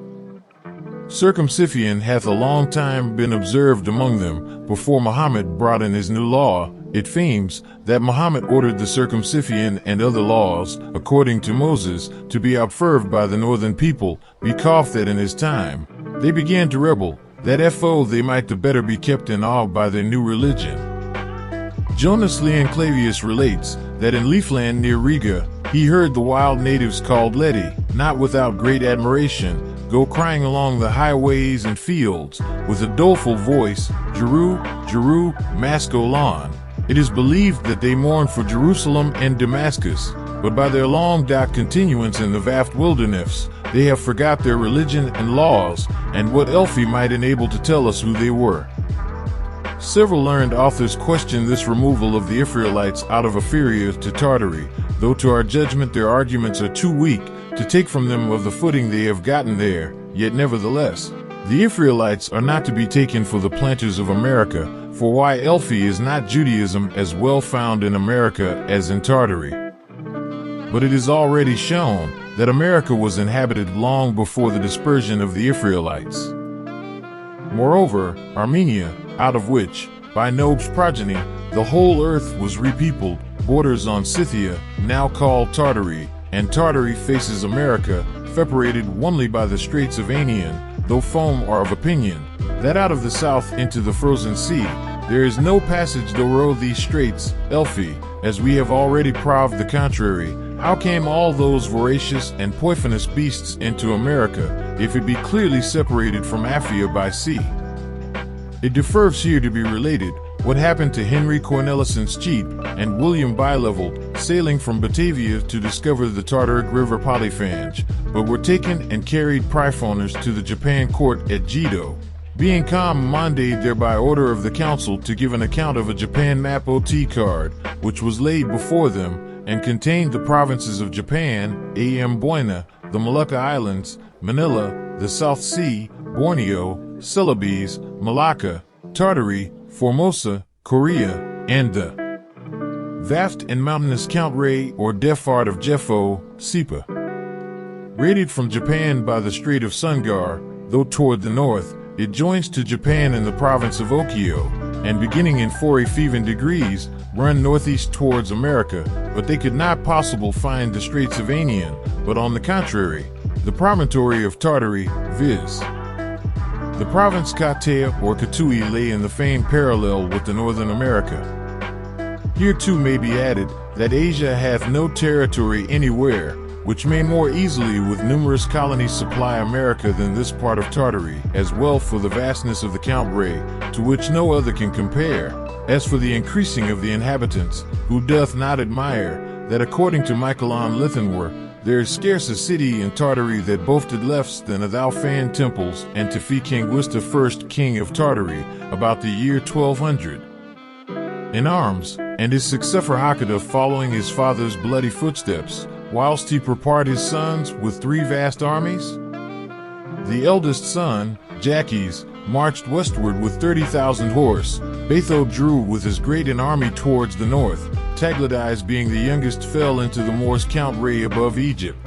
Circumcision hath a long time been observed among them, before Muhammad brought in his new law. It seems that Muhammad ordered the circumcision and other laws, according to Moses, to be observed by the northern people, because that in his time they began to rebel, that fo they might the better be kept in awe by their new religion. Jonas Leonclavius relates that in Leafland near Riga, he heard the wild natives called Ledi, not without great admiration, go crying along the highways and fields, with a doleful voice, Jeru, Jeru, Maskolan. It is believed that they mourned for Jerusalem and Damascus, but by their long continuance in the vast wilderness, they have forgot their religion and laws, and what Elfi might enable to tell us who they were. Several learned authors question this removal of the Israelites out of Ephyria to Tartary, though to our judgment their arguments are too weak to take from them of the footing they have gotten there, yet nevertheless, the Israelites are not to be taken for the planters of America, for why Elfi is not Judaism as well found in America as in Tartary. But it is already shown that America was inhabited long before the dispersion of the Israelites. Moreover, Armenia, out of which, by Nob's progeny, the whole earth was repeopled, borders on Scythia, now called Tartary, and Tartary faces America, separated only by the Straits of Anian, though some are of opinion that out of the south into the frozen sea, there is no passage through these straits, Elfi, as we have already proved the contrary. How came all those voracious and poisonous beasts into America, if it be clearly separated from Africa by sea? It deserves here to be related what happened to Henry Cornelison's Cheap and William Bilevel, sailing from Batavia to discover the Tartaric River Polyphange, but were taken and carried prifoners to the Japan court at Jido, being commanded there by order of the council to give an account of a Japan map OT card, which was laid before them, and contained the provinces of Japan, Amboina, the Molucca Islands, Manila, the South Sea, Borneo, Celebes, Malacca, Tartary, Formosa, Korea, and the vast and mountainous Count Ray or Defart of Jeffo, Sipa. Raided from Japan by the Strait of Sungar, though toward the north, it joins to Japan in the province of Okio, and beginning in 47 degrees, run northeast towards America, but they could not possibly find the Straits of Anian, but on the contrary, the promontory of Tartary, viz. The province Katea or Katui lay in the famed parallel with the Northern America. Here too may be added that Asia hath no territory anywhere, which may more easily with numerous colonies supply America than this part of Tartary, as well for the vastness of the Count Ray, to which no other can compare, as for the increasing of the inhabitants, who doth not admire, that according to Michaelon Lithenwer, there is scarce a city in Tartary that both did less than 1,000 temples, and to fee King Wista first king of Tartary, about the year 1200. In arms, and his successor Hakata following his father's bloody footsteps, whilst he prepared his sons with 3 vast armies? The eldest son, Jackes, marched westward with 30,000 horse. Batho drew with as great an army towards the north. Tagladies being the youngest fell into the Moors Count Ray above Egypt.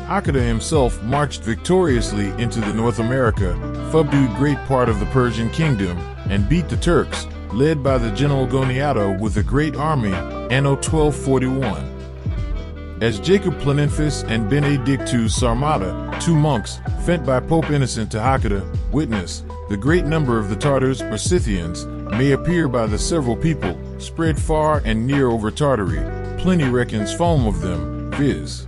Hakata himself marched victoriously into the North America, subdued great part of the Persian kingdom, and beat the Turks, led by the general Goniato with a great army, anno 1241. As Jacob Planiphus and Benedictus Sarmata, 2 monks, sent by Pope Innocent to Hakata, witness, the great number of the Tartars or Scythians, may appear by the several people, spread far and near over Tartary. Pliny reckons foam of them, viz.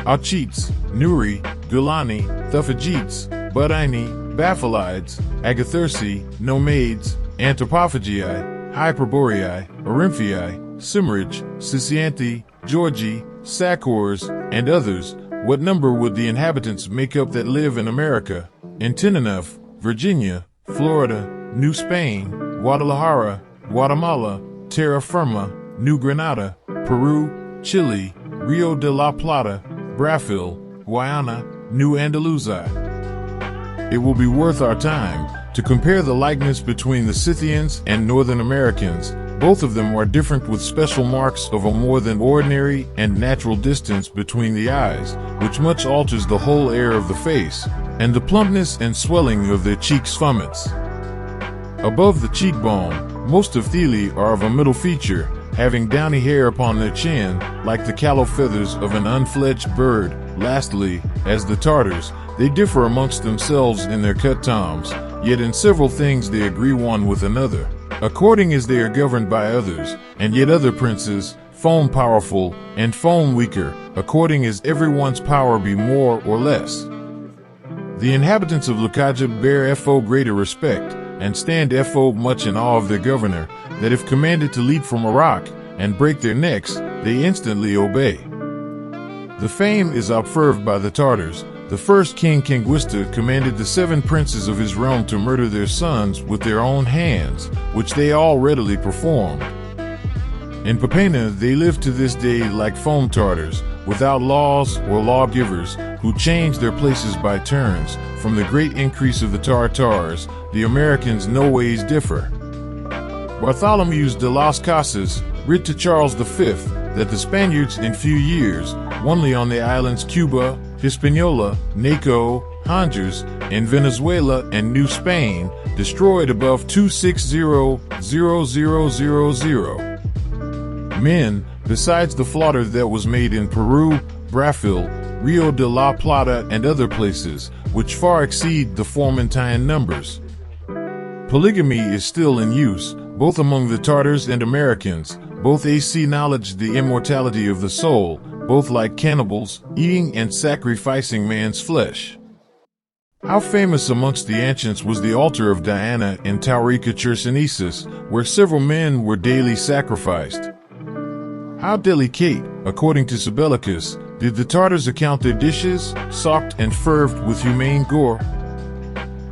Alchites, Nuri, Gulani, Thufagites, Budini, Baphilides, Agathyrsi, Nomades, Anthropophagi, Hyperboreae, Orymphii, Cimmerage, Sisianthi, Georgi, Sakors, and others. What number would the inhabitants make up that live in America, in Tenerife, Virginia, Florida, New Spain, Guadalajara, Guatemala, Terra Firma, New Granada, Peru, Chile, Rio de la Plata, Brazil, Guyana, New Andalusia? It will be worth our time to compare the likeness between the Scythians and Northern Americans. Both of them are different, with special marks of a more than ordinary and natural distance between the eyes, which much alters the whole air of the face, and the plumpness and swelling of their cheeks' summits. Above the cheekbone, most of Thele are of a middle feature, having downy hair upon their chin, like the callow feathers of an unfledged bird. Lastly, as the Tartars, they differ amongst themselves in their cut toms, yet in several things they agree one with another, according as they are governed by others, and yet other princes, foam powerful, and foam weaker, according as everyone's power be more or less. The inhabitants of Lukaja bear fo greater respect, and stand fo much in awe of their governor, that if commanded to leap from a rock, and break their necks, they instantly obey. The fame is observed by the Tartars. The first king, Kanguista, commanded the 7 princes of his realm to murder their sons with their own hands, which they all readily performed. In Papena they live to this day like foam Tartars, without laws or lawgivers, who change their places by turns. From the great increase of the Tartars, the Americans no ways differ. Bartholomew de las Casas writ to Charles V that the Spaniards in few years, only on the islands Cuba, Hispaniola, Naco, Honduras, and Venezuela and New Spain, destroyed above 260,000 men, besides the slaughter that was made in Peru, Brazil, Rio de la Plata, and other places, which far exceed the Formantine numbers. Polygamy is still in use, both among the Tartars and Americans. Both acknowledge the immortality of the soul, both like cannibals, eating and sacrificing man's flesh. How famous amongst the ancients was the altar of Diana in Taurica Chersonesus, where several men were daily sacrificed. How delicate, according to Sabellicus, did the Tartars account their dishes, socked and ferved with humane gore?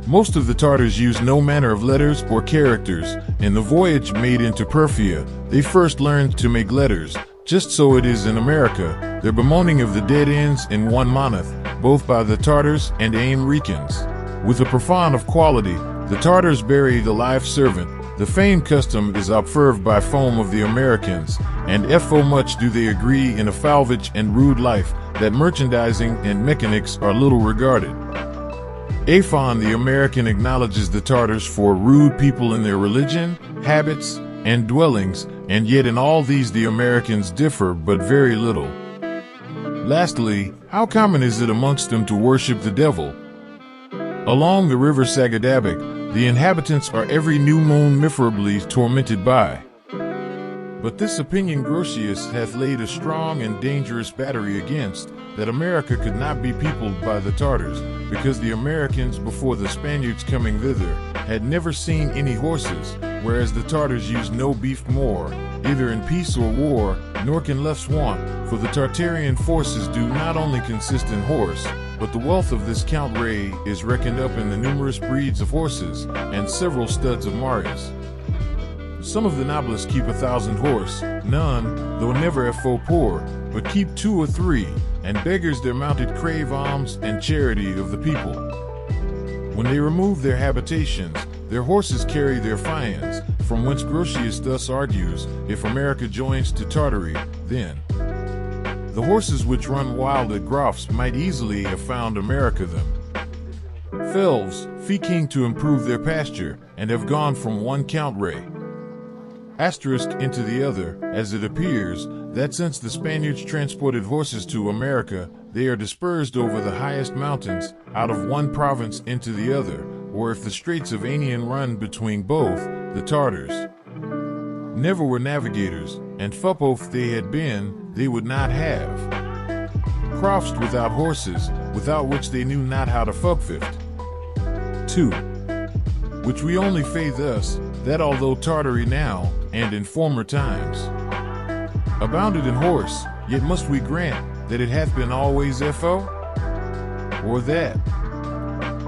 Most of the Tartars used no manner of letters or characters. In the voyage made into Perfia, they first learned to make letters. Just so it is in America, their bemoaning of the dead ends in one moneth, both by the Tartars and Amricans. With a profound of quality, the Tartars bury the live servant. The famed custom is observed by foam of the Americans, and fo much do they agree in a salvage and rude life, that merchandising and mechanics are little regarded. Afon the American acknowledges the Tartars for rude people in their religion, habits, and dwellings, and yet in all these the Americans differ but very little. Lastly, how common is it amongst them to worship the devil? Along the river Sagadabic, the inhabitants are every new moon miserably tormented by. But this opinion Grotius hath laid a strong and dangerous battery against, that America could not be peopled by the Tartars, because the Americans before the Spaniards coming thither had never seen any horses, whereas the Tartars used no beef more, either in peace or war, nor can less want, for the Tartarian forces do not only consist in horse, but the wealth of this Count Ray is reckoned up in the numerous breeds of horses, and several studs of Marius. Some of the noblest keep 1,000 horse, none, though never fo poor, but keep 2 or 3, and beggars their mounted crave alms and charity of the people. When they remove their habitations, their horses carry their fians, from whence Grotius thus argues, if America joins to Tartary, then the horses which run wild at Groffs might easily have found America them. Felves, feeking to improve their pasture, and have gone from one Count Ray asterisk into the other, as it appears, that since the Spaniards transported horses to America, they are dispersed over the highest mountains, out of one province into the other, or if the straits of Anian run between both, the Tartars never were navigators, and Fupof they had been, they would not have crossed without horses, without which they knew not how to fugfift. 2. Which we only fay thus, that although Tartary now, and in former times, abounded in horse, yet must we grant that it hath been always FO? Or that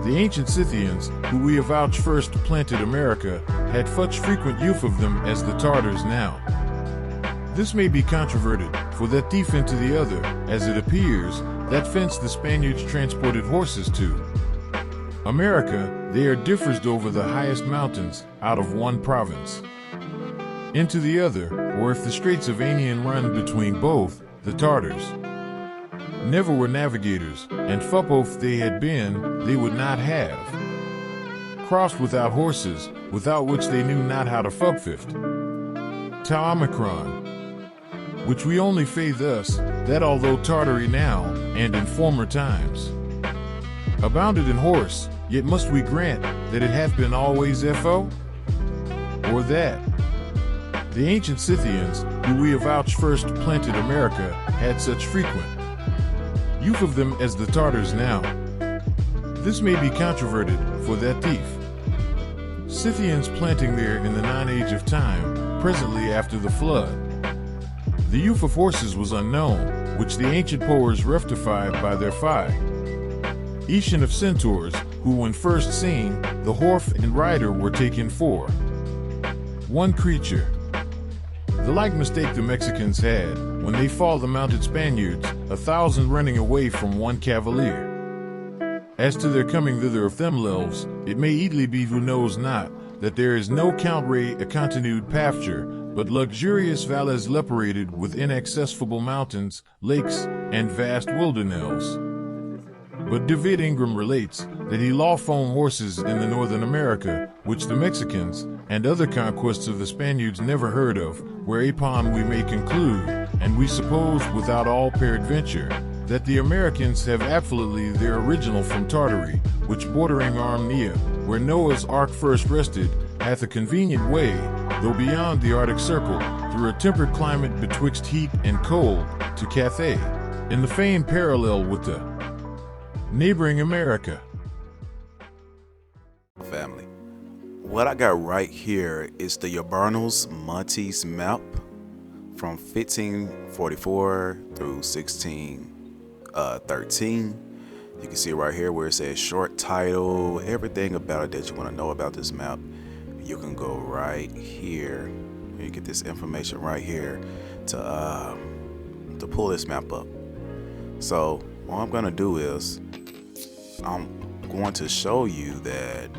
the ancient Scythians, who we avouch first planted America, had such frequent use of them as the Tartars now. This may be controverted, for that thief into the other, as it appears, that fence the Spaniards transported horses to. America, there differs over the highest mountains, out of one province into the other, or if the Straits of Anian run between both, the Tartars never were navigators, and fupof they had been, they would not have crossed without horses, without which they knew not how to fubfift. Tau Omicron, which we only say thus, that although Tartary now, and in former times, abounded in horse, yet must we grant that it hath been always FO? Or that the ancient Scythians, who we avouch first planted America, had such frequent use of them as the Tartars now. This may be controverted, for that thief Scythians planting there in the non-age of time, presently after the flood. The use of horses was unknown, which the ancient poets rectified by their Etion of centaurs, who when first seen, the horse and rider were taken for one creature. The like mistake the Mexicans had, when they fall the mounted Spaniards, 1,000 running away from one cavalier. As to their coming thither of themselves, it may easily be who knows not, that there is no country a continued pasture, but luxurious valleys leparated with inaccessible mountains, lakes, and vast wilderness. But David Ingram relates that he law foam horses in the northern America, which the Mexicans and other conquests of the Spaniards never heard of, whereupon we may conclude, and we suppose without all peradventure, that the Americans have absolutely their original from Tartary, which bordering Armenia, where Noah's Ark first rested, hath a convenient way, though beyond the Arctic Circle, through a temperate climate betwixt heat and cold, to Cathay, in the famed parallel with the neighboring America. Family, what I got right here is the Romanovs Montes map from 1544 through 1613. You can see it right here where it says short title, everything about it that you want to know about this map. You can go right here. You get this information right here to pull this map up. So what I'm gonna do is I'm going to show you that,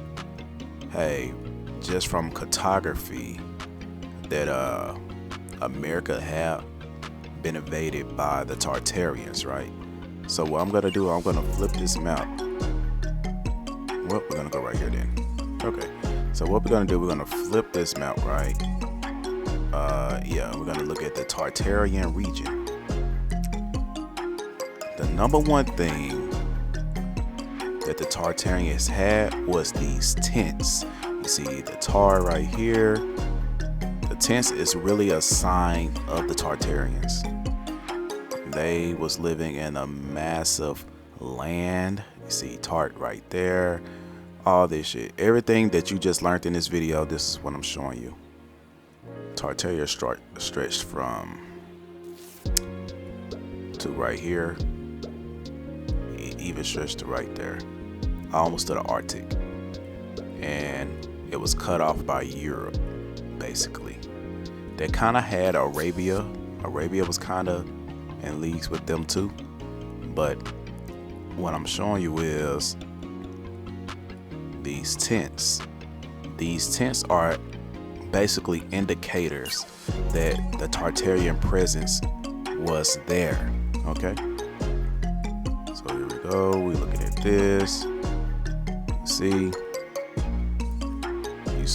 hey, just from cartography, that America had been invaded by the Tartarians, right? So what I'm gonna do, I'm gonna flip this map. Well, we're gonna go right here then. Okay. So what we're gonna do, we're gonna flip this map, right? Yeah, we're gonna look at the Tartarian region. The number one thing that the Tartarians had was these tents. You see the tar right here. The tents is really a sign of the Tartarians. They was living in a massive land. You see Tart right there. All this shit. Everything that you just learned in this video, this is what I'm showing you. Tartaria stretched from to right here. It even stretched to right there. Almost to the Arctic. And it was cut off by Europe, basically. They kind of had Arabia. Arabia was kind of in leagues with them too. But what I'm showing you is these tents. These tents are basically indicators that the Tartarian presence was there. Okay. So here we go. We're looking at this. See, you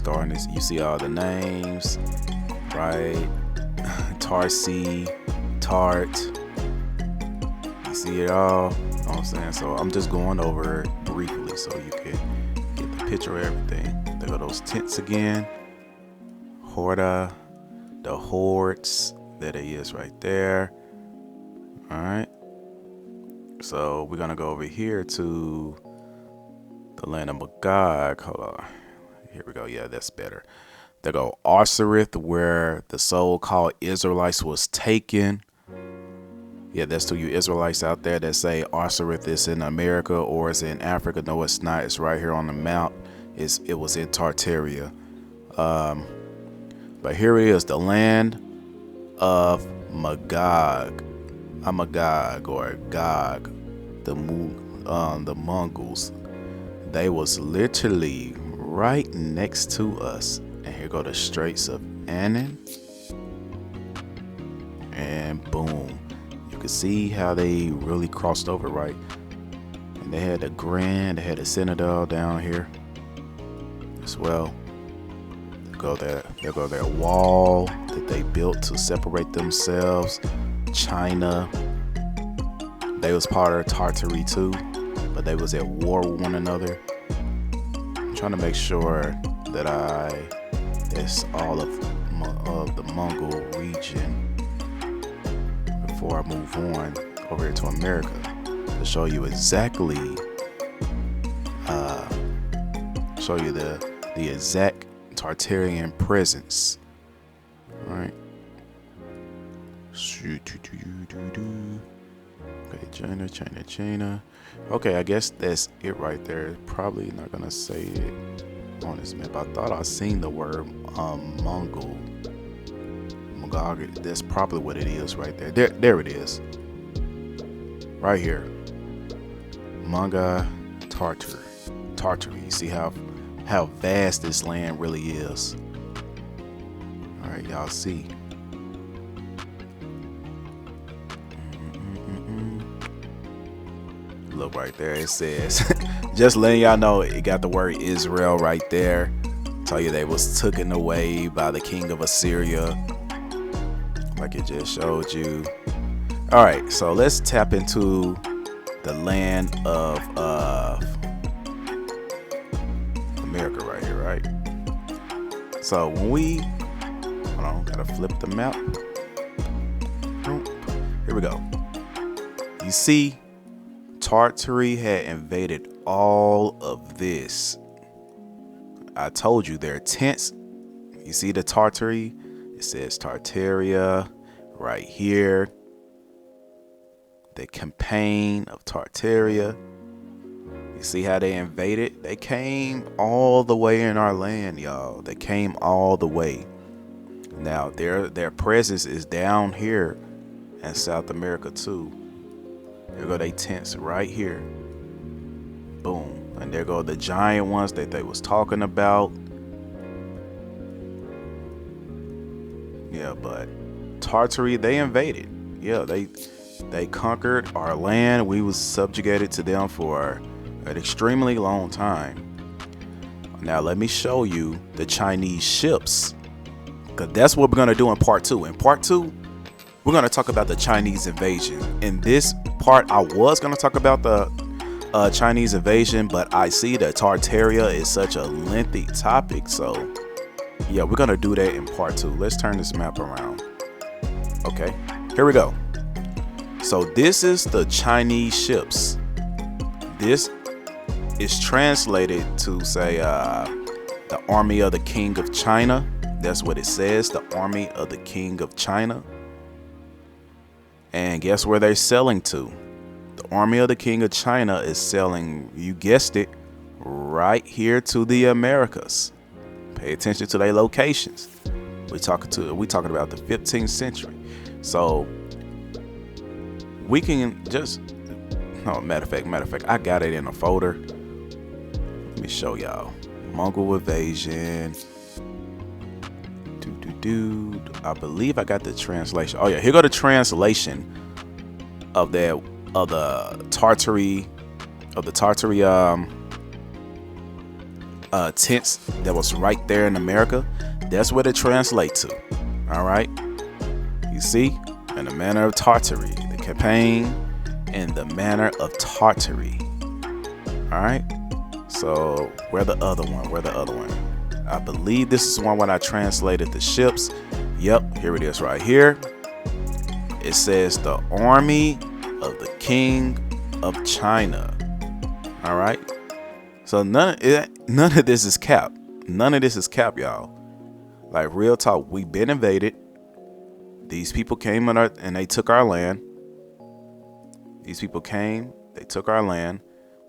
see all the names, right? Tarsi, Tart. You see it all. You know what I'm saying? So I'm just going over it briefly so you can get the picture of everything. There go those tents again. Horda, the hordes, that it is right there. All right. So we're gonna go over here to the land of Magog. Hold on. Here we go. Yeah, that's better. They go Osiris, where the so-called Israelites was taken. Yeah, that's to you Israelites out there that say Osiris is in America or it's in Africa. No, it's not. It's right here on the map. It was in Tartaria. But here it is, the land of Magog, or Gog, the Mongols. They was literally right next to us. And here go the Straits of Annan. And boom. You can see how they really crossed over, right? And they had they had a citadel down here as well. There go their wall that they built to separate themselves. China. They was part of Tartary too, but they was at war with one another. I'm trying to make sure that that's all of the Mongol region before I move on over here to America to show you exactly, the exact Tartarian presence. All right. Okay, China. Okay, I guess that's it right there. Probably not gonna say it on this map. I thought I seen the word Mongol. That's probably what it is right there. There it is. Right here. Tartary. You see how vast this land really is. All right, y'all see. Look right there, it says just letting y'all know, it got the word Israel right there. Tell you they was taken away by the king of Assyria, like it just showed you. All right, so let's tap into the land of America right here, right? So when we hold on, gotta flip the map. Here we go. You see, Tartary had invaded all of this. I told you their tents. You see the Tartary? It says Tartaria right here. The campaign of Tartaria. You see how they invaded? They came all the way in our land, y'all. They came all the way. Now their presence is down here in South America too. There go they tents right here. Boom. And there go the giant ones that they was talking about. Yeah, but Tartary, they invaded. Yeah, they conquered our land. We was subjugated to them for an extremely long time. Now let me show you the Chinese ships, because that's what we're going to do in part 2. In part 2, we're going to talk about the Chinese invasion. In this part, I was going to talk about the Chinese invasion, but I see that Tartaria is such a lengthy topic. So yeah, we're going to do that in part 2. Let's turn this map around. Okay, here we go. So this is the Chinese ships. This is translated to say the army of the king of China. That's what it says, the army of the king of China. And guess where they're selling to? The army of the king of China is selling, you guessed it, right here to the Americas. Pay attention to their locations. We talking about the 15th century. So we can just, matter of fact, I got it in a folder. Let me show y'all. Mongol invasion. I believe I got the translation. Oh yeah, here go the translation of the Tartary tents that was right there in America. That's what it translates to. All right, you see, in the manner of Tartary, the campaign in the manner of Tartary. All right, so where the other one? I believe this is the one when I translated the ships. Yep, here it is right here. It says the army of the king of China. All right. So none of this is cap. None of this is cap, y'all. Like real talk, we've been invaded. These people came and they took our land. These people came, they took our land.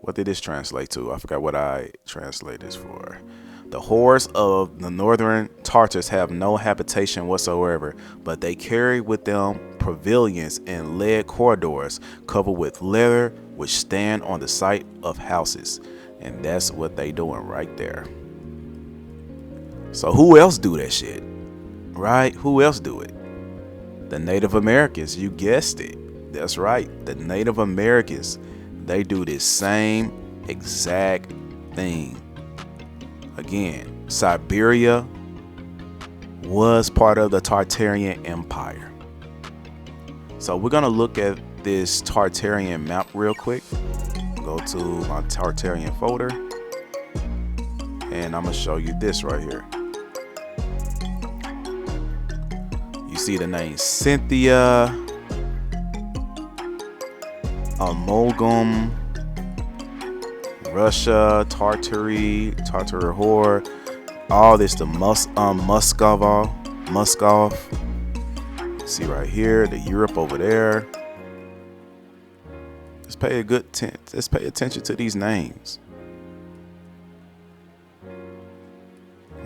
What did this translate to? I forgot what I translated this for. The hordes of the northern Tartars have no habitation whatsoever, but they carry with them pavilions and lead corridors covered with leather, which stand on the site of houses. And that's what they doing right there. So who else do that shit? Right? Who else do it? The Native Americans. You guessed it. That's right. The Native Americans. They do this same exact thing. Again, Siberia was part of the Tartarian Empire. So we're going to look at this Tartarian map real quick. Go to my Tartarian folder. And I'm going to show you this right here. You see the name Cynthia, Amalgam, Russia, Tartary, Tartar, all this, the Muskov. See right here, the Europe over there. Let's pay attention to these names.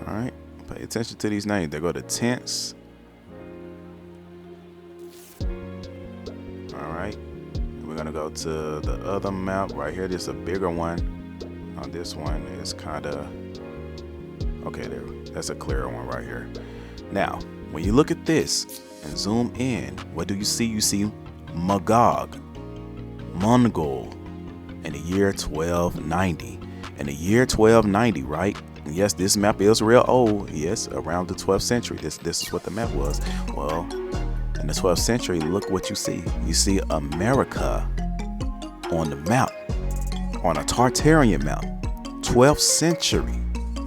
All right, pay attention to these names. They go to tents. All right. We're gonna go to the other map right here. This is a bigger one. On this one is kind of okay. There, that's a clearer one right here. Now, when you look at this and zoom in, what do you see? You see Mongol in the year 1290. In the year 1290, right? And yes, this map is real old. Yes, around the 12th century. This is what the map was. Well, in the 12th century, look what you see. You see America on the map, on a Tartarian map. 12th century.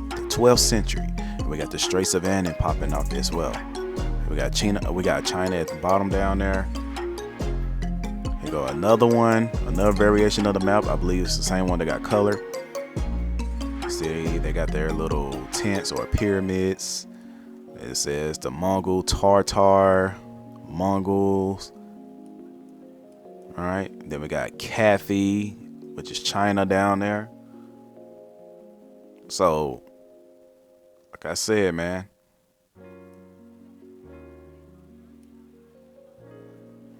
The 12th century. And we got the Straits of Annan popping up as well. We got China at the bottom down there. Here go another one, another variation of the map. I believe it's the same one that got color. See, they got their little tents or pyramids. It says the Mongol, Tartar, Mongols. All right. Then we got Cathay, which is China down there. So, like I said, man.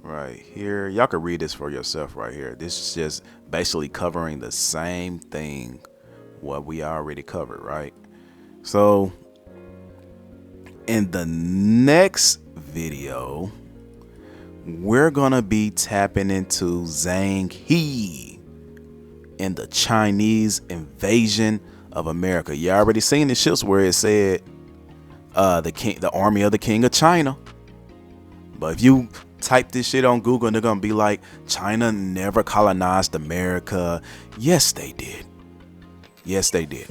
Right here. Y'all can read this for yourself right here. This is just basically covering the same thing what we already covered, right? So, in the next video, we're gonna be tapping into Zhang He and the Chinese invasion of America. You already seen the ships where it said the army of the king of China. But if you type this shit on Google, they're gonna be like, China never colonized America. Yes, they did. Yes, they did.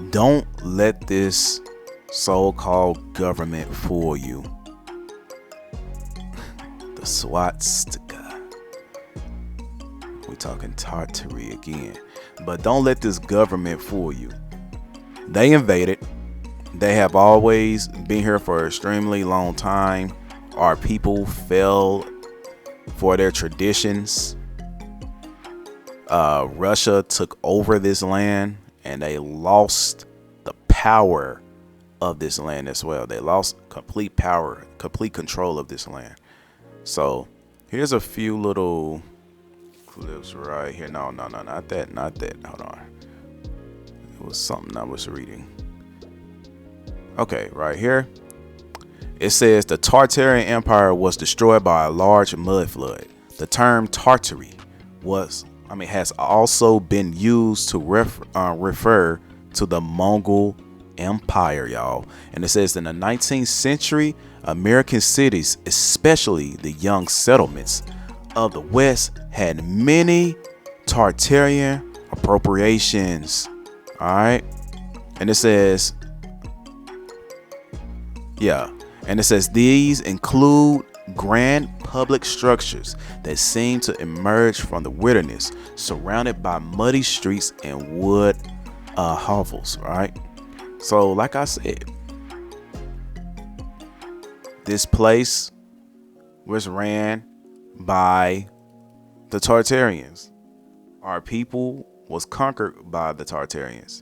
Don't let this so-called government fool you. The swastika. We're talking Tartary again. But don't let this government fool you. They invaded. They have always been here for an extremely long time. Our people fell for their traditions. Russia took over this land and they lost the power of this land as well. They lost complete power, complete control of this land. So here's a few little clips right here. No, not that. Hold on. It was something I was reading. Okay, right here. It says the Tartarian Empire was destroyed by a large mud flood. The term Tartary has also been used to refer to the Mongol Empire, y'all. And it says in the 19th century, American cities, especially the young settlements of the West, had many Tartarian appropriations. All right. And it says, these include grand public structures that seem to emerge from the wilderness, surrounded by muddy streets and wood hovels, right? So like I said, this place was ran by the Tartarians. Our people was conquered by the Tartarians.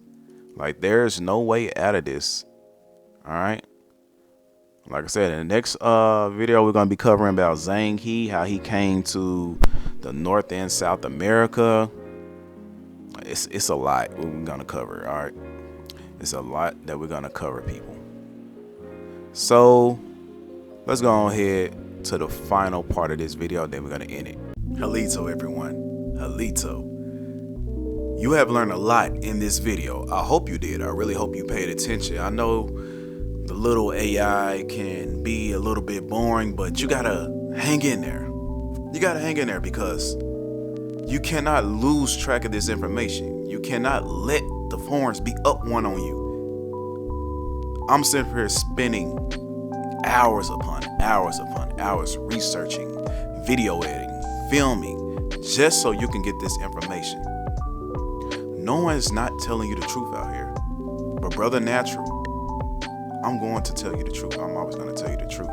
Like, there's no way out of this. All right. Like I said, in the next video, we're going to be covering about Zhang He, how he came to the North and South America. It's a lot we're going to cover. All right. It's a lot that we're going to cover, people. So let's go ahead to the final part of this video, then we're going to end it. Halito, everyone. Halito. You have learned a lot in this video. I hope you did. I really hope you paid attention. I know the little AI can be a little bit boring, but you gotta hang in there. You gotta hang in there because you cannot lose track of this information. You cannot let the horns be up one on you. I'm sitting here spending hours upon hours researching, video editing, filming, just so you can get this information. No one is not telling you the truth out here. But brother Natural, I'm going to tell you the truth. I'm always going to tell you the truth.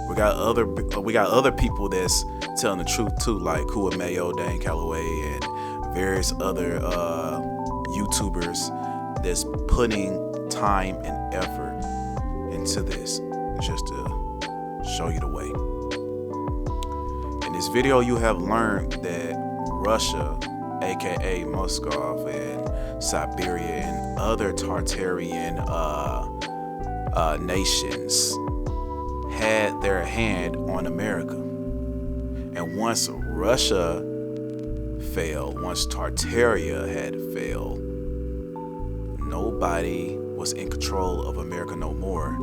We got other people that's telling the truth too, like Kua Mayo, Dan Calloway, and various other YouTubers that's putting time and effort into this just to show you the way. In this video, you have learned that Russia, aka Moscow and Siberia and other Tartarian nations had their hand on America. And once Russia failed, once Tartaria had failed, nobody was in control of America no more.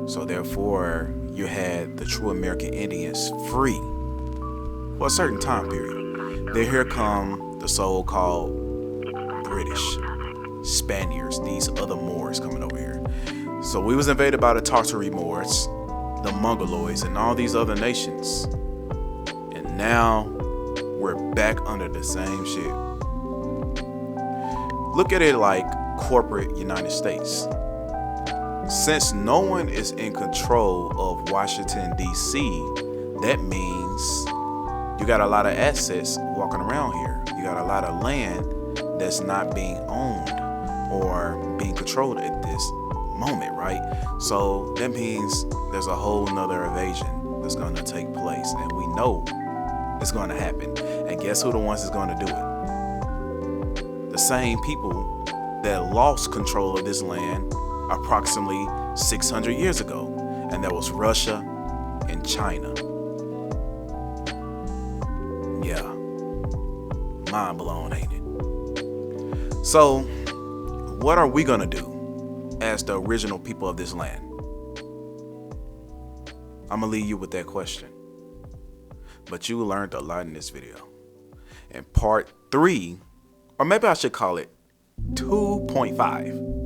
So therefore, you had the true American Indians free for a certain time period. Then here come the so-called British, Spaniards, these other Moors coming over here. So we was invaded by the Tartary Moors, the Mongoloids, and all these other nations. And now we're back under the same shit. Look at it like corporate United States. Since no one is in control of Washington, D.C., that means you got a lot of assets walking around here. You got a lot of land that's not being owned or being controlled at this moment, right? So that means there's a whole nother invasion that's going to take place, and we know it's going to happen. And guess who the ones is going to do it? The same people that lost control of this land approximately 600 years ago, and that was Russia and China. Yeah, mind blown, ain't it? So what are we gonna do as the original people of this land? I'm gonna leave you with that question. But you learned a lot in this video. In part 3, or maybe I should call it 2.5.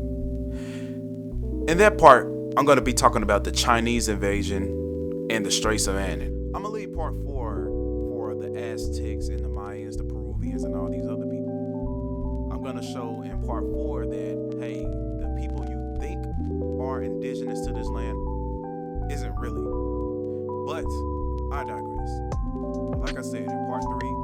In that part, I'm gonna be talking about the Chinese invasion and the Straits of Annan. I'm gonna leave part 4 for the Aztecs and the Mayans, the Peruvians, and all these other people. I'm gonna show in part 4 that, hey, the people you think are indigenous to this land isn't really. But I digress. Like I said, in part 3,